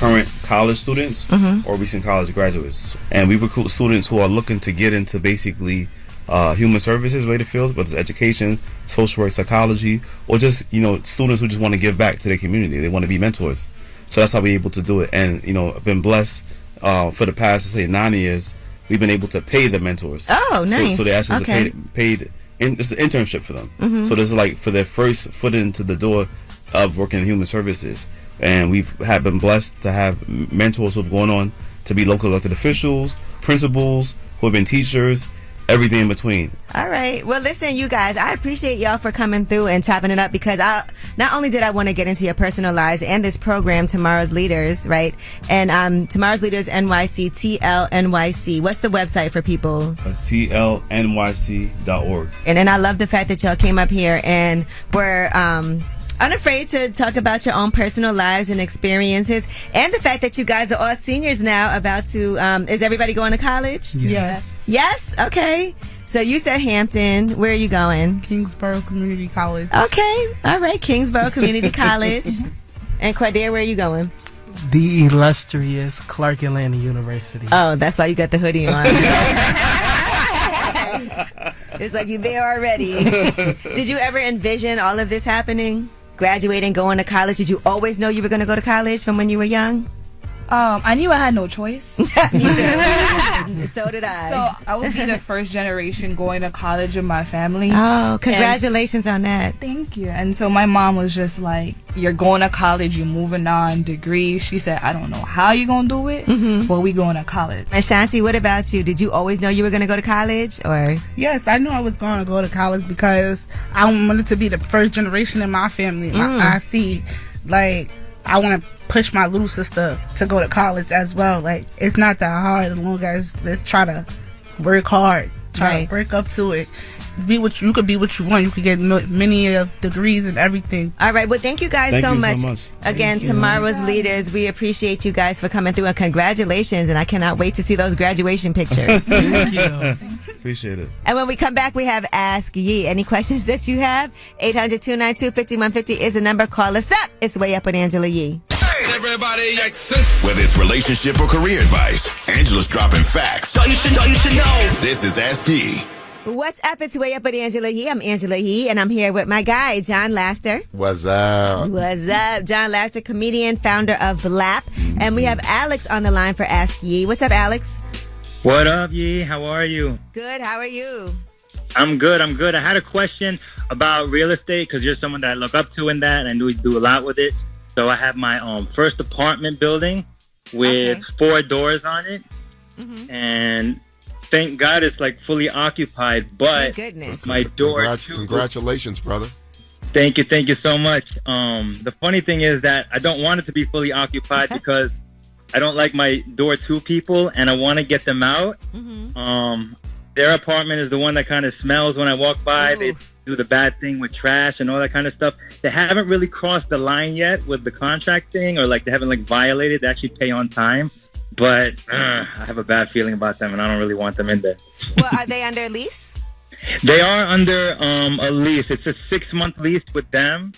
current college students or recent college graduates. And we recruit students who are looking to get into basically human services related fields, but it's education, social work, psychology, or just, students who just want to give back to their community. They want to be mentors. So that's how we're able to do it. And, I've been blessed for the past, let's say, 9 years. We've been able to pay the mentors. Oh, nice. So they actually Okay. paid it's an internship for them. So this is like for their first foot into the door of working in human services. And we've been blessed to have mentors who've gone on to be local elected officials, principals, who have been teachers, everything in between. All right. Well, listen, you guys, I appreciate y'all for coming through and chopping it up, because not only did I want to get into your personal lives and this program, Tomorrow's Leaders, right? And Tomorrow's Leaders NYC, TLNYC. What's the website for people? That's tlnyc.org. And then I love the fact that y'all came up here and were unafraid to talk about your own personal lives and experiences, and the fact that you guys are all seniors now, about to is everybody going to college? Yes. Okay. So you said Hampton. Where are you going? Kingsborough Community College. Okay. All right. Kingsborough Community College. And Cordair, where are you going? The illustrious Clark Atlanta University. Oh, that's why you got the hoodie on. It's like you there already. Did you ever envision all of this happening? Graduating, going to college? Did you always know you were going to go to college from when you were young? I knew I had no choice. Me too. So did I. So I would be the first generation going to college in my family. Oh, congratulations on that. Thank you. And so my mom was just like, you're going to college, you're moving on, degree. She said, I don't know how you're going to do it, but we going to college. And Shanti, what about you? Did you always know you were going to go to college, or? Yes, I knew I was going to go to college because I wanted to be the first generation in my family. I see, like, I want to push my little sister to go to college as well. Like, it's not that hard as long as let's try to work hard, try to work up to it. Be what you could be what you want. You could get many degrees and everything. All right. Well, thank you guys so much. Again, Tomorrow's Leaders. We appreciate you guys for coming through, and congratulations. And I cannot wait to see those graduation pictures. Thank you. Appreciate it. And when we come back, we have Ask Ye. Any questions that you have? 800-292-5150 is the number. Call us up. It's Way Up with Angela Yee. Everybody Whether it's relationship or career advice, Angela's dropping facts. You should know. This is Ask Ye. What's up? It's Way Up with Angela Yee. I'm Angela Yee, and I'm here with my guy, John Laster. What's up? What's up? John Laster, comedian, founder of BLAP. And we have Alex on the line for Ask Yee. What's up, Alex? What up, Yee? How are you? Good. How are you? I'm good. I had a question about real estate, because you're someone that I look up to in that, and we do a lot with it. So I have my first apartment building with 4 doors on it, and thank God it's like fully occupied. But my door. Congratulations, brother. Thank you so much. The funny thing is that I don't want it to be fully occupied because I don't like my door 2 people, and I want to get them out. Their apartment is the one that kind of smells when I walk by. They do the bad thing with trash and all that kind of stuff. They haven't really crossed the line yet with the contract thing, or like they haven't like violated. They actually pay on time, but I have a bad feeling about them, and I don't really want them in there. Well, are they under lease? They are under a lease. It's a 6-month lease with them,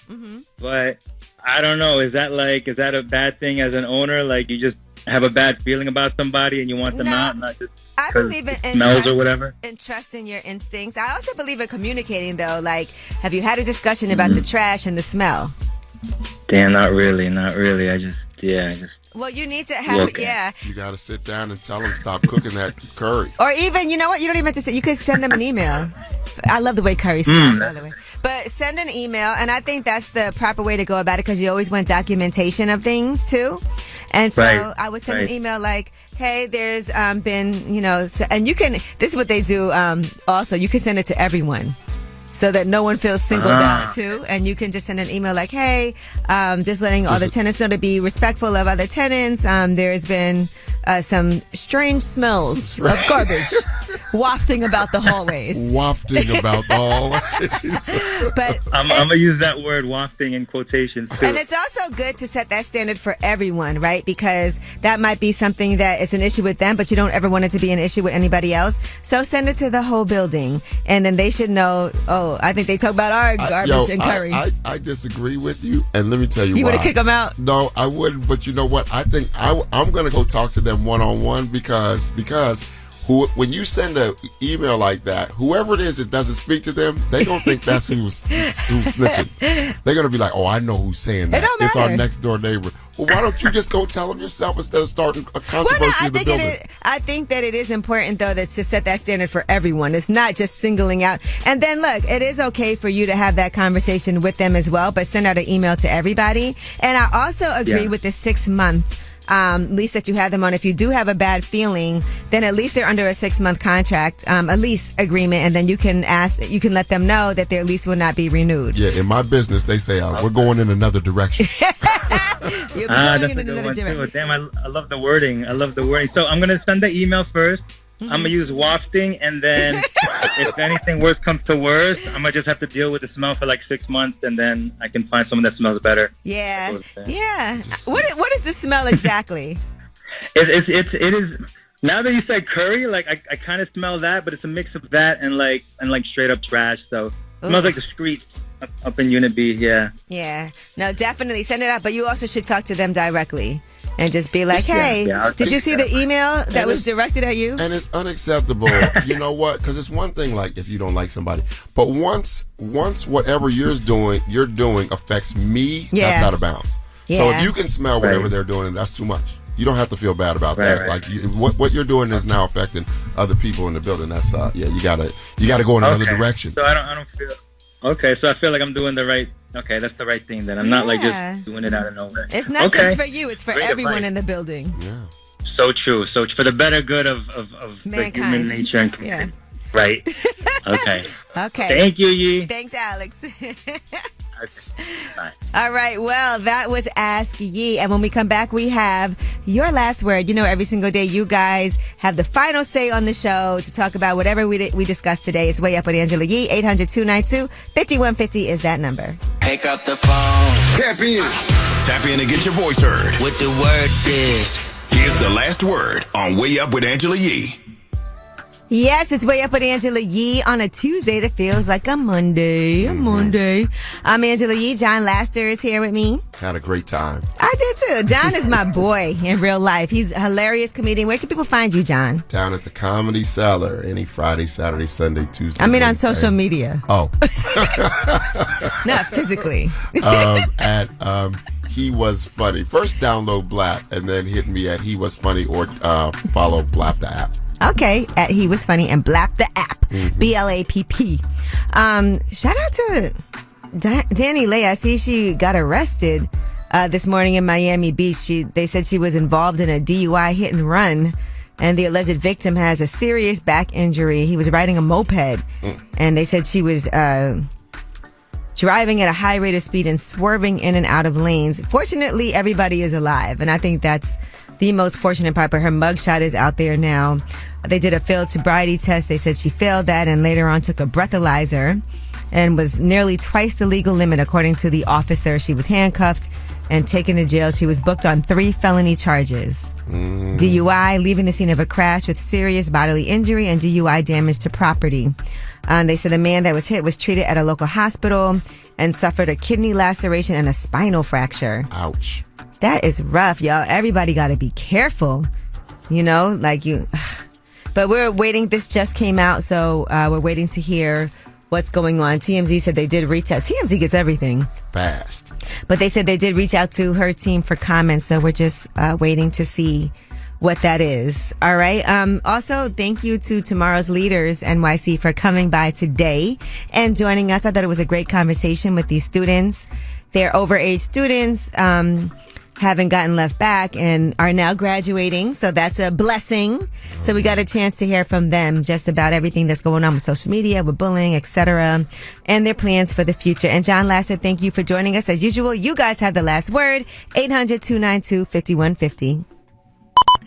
but I don't know. Is that a bad thing as an owner? Like, you just have a bad feeling about somebody and you want them out, not just I believe in smells or whatever. And trust in your instincts. I also believe in communicating, though. Like, have you had a discussion about the trash and the smell? Damn, not really. I just. Well, you need to have, You got to sit down and tell them stop cooking that curry. Or even, you know what? You don't even have to say. You could send them an email. I love the way curry smells, by the way. But send an email, and I think that's the proper way to go about it, because you always want documentation of things too. And so I would send an email like, hey, there's been, and you can, this is what they do also, you can send it to everyone, so that no one feels singled out too. And you can just send an email like, hey, just letting all the tenants know to be respectful of other tenants. There's been some strange smells of garbage wafting about the hallways. Wafting about the hallways. But I'm going to use that word wafting in quotations too. And it's also good to set that standard for everyone, right? Because that might be something that is an issue with them, but you don't ever want it to be an issue with anybody else. So send it to the whole building, and then they should know, oh, I think they talk about our garbage and curry. I disagree with you, and let me tell you why. You would have kicked them out? No, I wouldn't, but you know what? I think I'm going to go talk to them one-on-one because when you send an email like that, whoever it is that doesn't speak to them, they don't think that's who's snitching. They're going to be like, oh, I know who's saying that. It's our next door neighbor. Well, why don't you just go tell them yourself instead of starting a controversy in the building? I think that it is important, though, to set that standard for everyone. It's not just singling out. And then, look, it is okay for you to have that conversation with them as well, but send out an email to everybody. And I also agree with the 6-month lease that you have them on. If you do have a bad feeling, then at least they're under a 6-month contract, a lease agreement, and then you can let them know that their lease will not be renewed. Yeah, in my business, they say we're going in another direction. You'll be going in a good another one direction. too. Damn, I love the wording. So I'm gonna send the email first. I'm gonna use wafting, and then if anything worse comes to worse, I'm gonna just have to deal with the smell for like 6 months, and then I can find someone that smells better. Yeah. What is the smell exactly? It is. Now that you said curry, like I kind of smell that, but it's a mix of that and like straight up trash. So it smells like the streets up in Unit B. Yeah. Yeah. No, definitely send it out, but you also should talk to them directly. And just be like, hey, did you see the email that was directed at you? And it's unacceptable. You know what? Because it's one thing, like, if you don't like somebody. But once whatever you're doing affects me, that's out of bounds. Yeah. So if you can smell whatever they're doing, that's too much. You don't have to feel bad about that. Right. Like, what you're doing is now affecting other people in the building. That's, you gotta go in another direction. So I don't feel... Okay, so I feel like I'm doing the right... Okay, that's the right thing then. I'm not like just doing it out of nowhere. It's not just for you, it's for everyone in the building. Yeah. So true. So for the better good of the human nature and community. Yeah. Right. Okay. Okay. Thank you, Yee. Thanks, Alex. Bye. All right. Well, that was Ask Yee. And when we come back, we have your last word. You know, every single day, you guys have the final say on the show to talk about whatever we discussed today. It's Way Up with Angela Yee. 800-292-5150 is that number. Pick up the phone. Tap in. Tap in and get your voice heard. What the word is. Here's the last word on Way Up with Angela Yee. Yes, it's Way Up with Angela Yee on a Tuesday that feels like a Monday. I'm Angela Yee. John Laster is here with me. Had a great time. I did too. John is my boy in real life. He's a hilarious comedian. Where can people find you, John? Down at the Comedy Cellar any Friday, Saturday, Sunday, Tuesday. I mean on social media. Oh. Not physically. He Was Funny. First download Blap and then hit me at He Was Funny or follow Blap the app. Okay, at He Was Funny and Blap the app. BLAPP. Shout out to Danny Lay. I see she got arrested this morning in Miami Beach. They said she was involved in a DUI hit and run, and the alleged victim has a serious back injury. He was riding a moped, and they said she was driving at a high rate of speed and swerving in and out of lanes. Fortunately, everybody is alive, and I think that's the most fortunate part, but her mugshot is out there now. They did a failed sobriety test. They said she failed that and later on took a breathalyzer and was nearly twice the legal limit, according to the officer. She was handcuffed and taken to jail. She was booked on 3 felony charges. DUI, leaving the scene of a crash with serious bodily injury, and DUI damage to property. They said the man that was hit was treated at a local hospital and suffered a kidney laceration and a spinal fracture. Ouch. That is rough, y'all. Everybody got to be careful, you know, but we're waiting. This just came out, so we're waiting to hear what's going on. TMZ said they did reach out. TMZ gets everything fast. But they said they did reach out to her team for comments, so we're just waiting to see what that is. All right. Also, thank you to Tomorrow's Leaders NYC for coming by today and joining us. I thought it was a great conversation with these students. They're overage students, haven't gotten left back and are now graduating. So that's a blessing. So we got a chance to hear from them just about everything that's going on with social media, with bullying, etc., and their plans for the future. And John Lasser, thank you for joining us. As usual, you guys have the last word. 800-292-5150.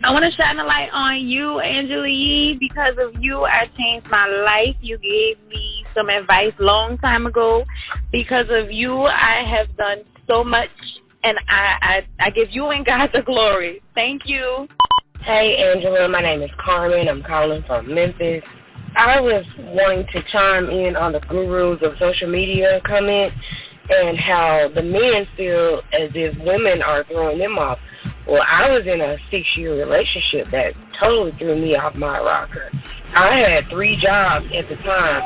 I want to shine a light on you, Angela Yee. Because of you, I changed my life. You gave me some advice long time ago. Because of you, I have done so much, and I give you and God the glory. Thank you. Hey, Angela. My name is Carmen. I'm calling from Memphis. I was wanting to chime in on the gurus of social media comment and how the men feel as if women are throwing them off. Well, I was in a 6-year relationship that totally threw me off my rocker. I had 3 jobs at the time,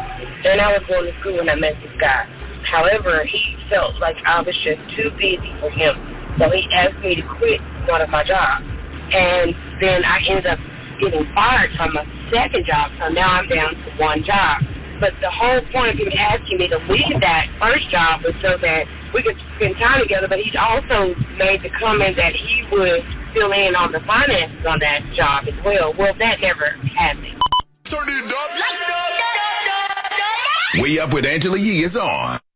and I was going to school when I met this guy. However, he felt like I was just too busy for him, so he asked me to quit one of my jobs. And then I ended up getting fired from my second job, so now I'm down to 1 job. But the whole point of him asking me to leave that first job was so that we could spend time together, but he's also made the comment that he would fill in on the finances on that job as well. Well, that never happened. Way Up with Angela Yee is on.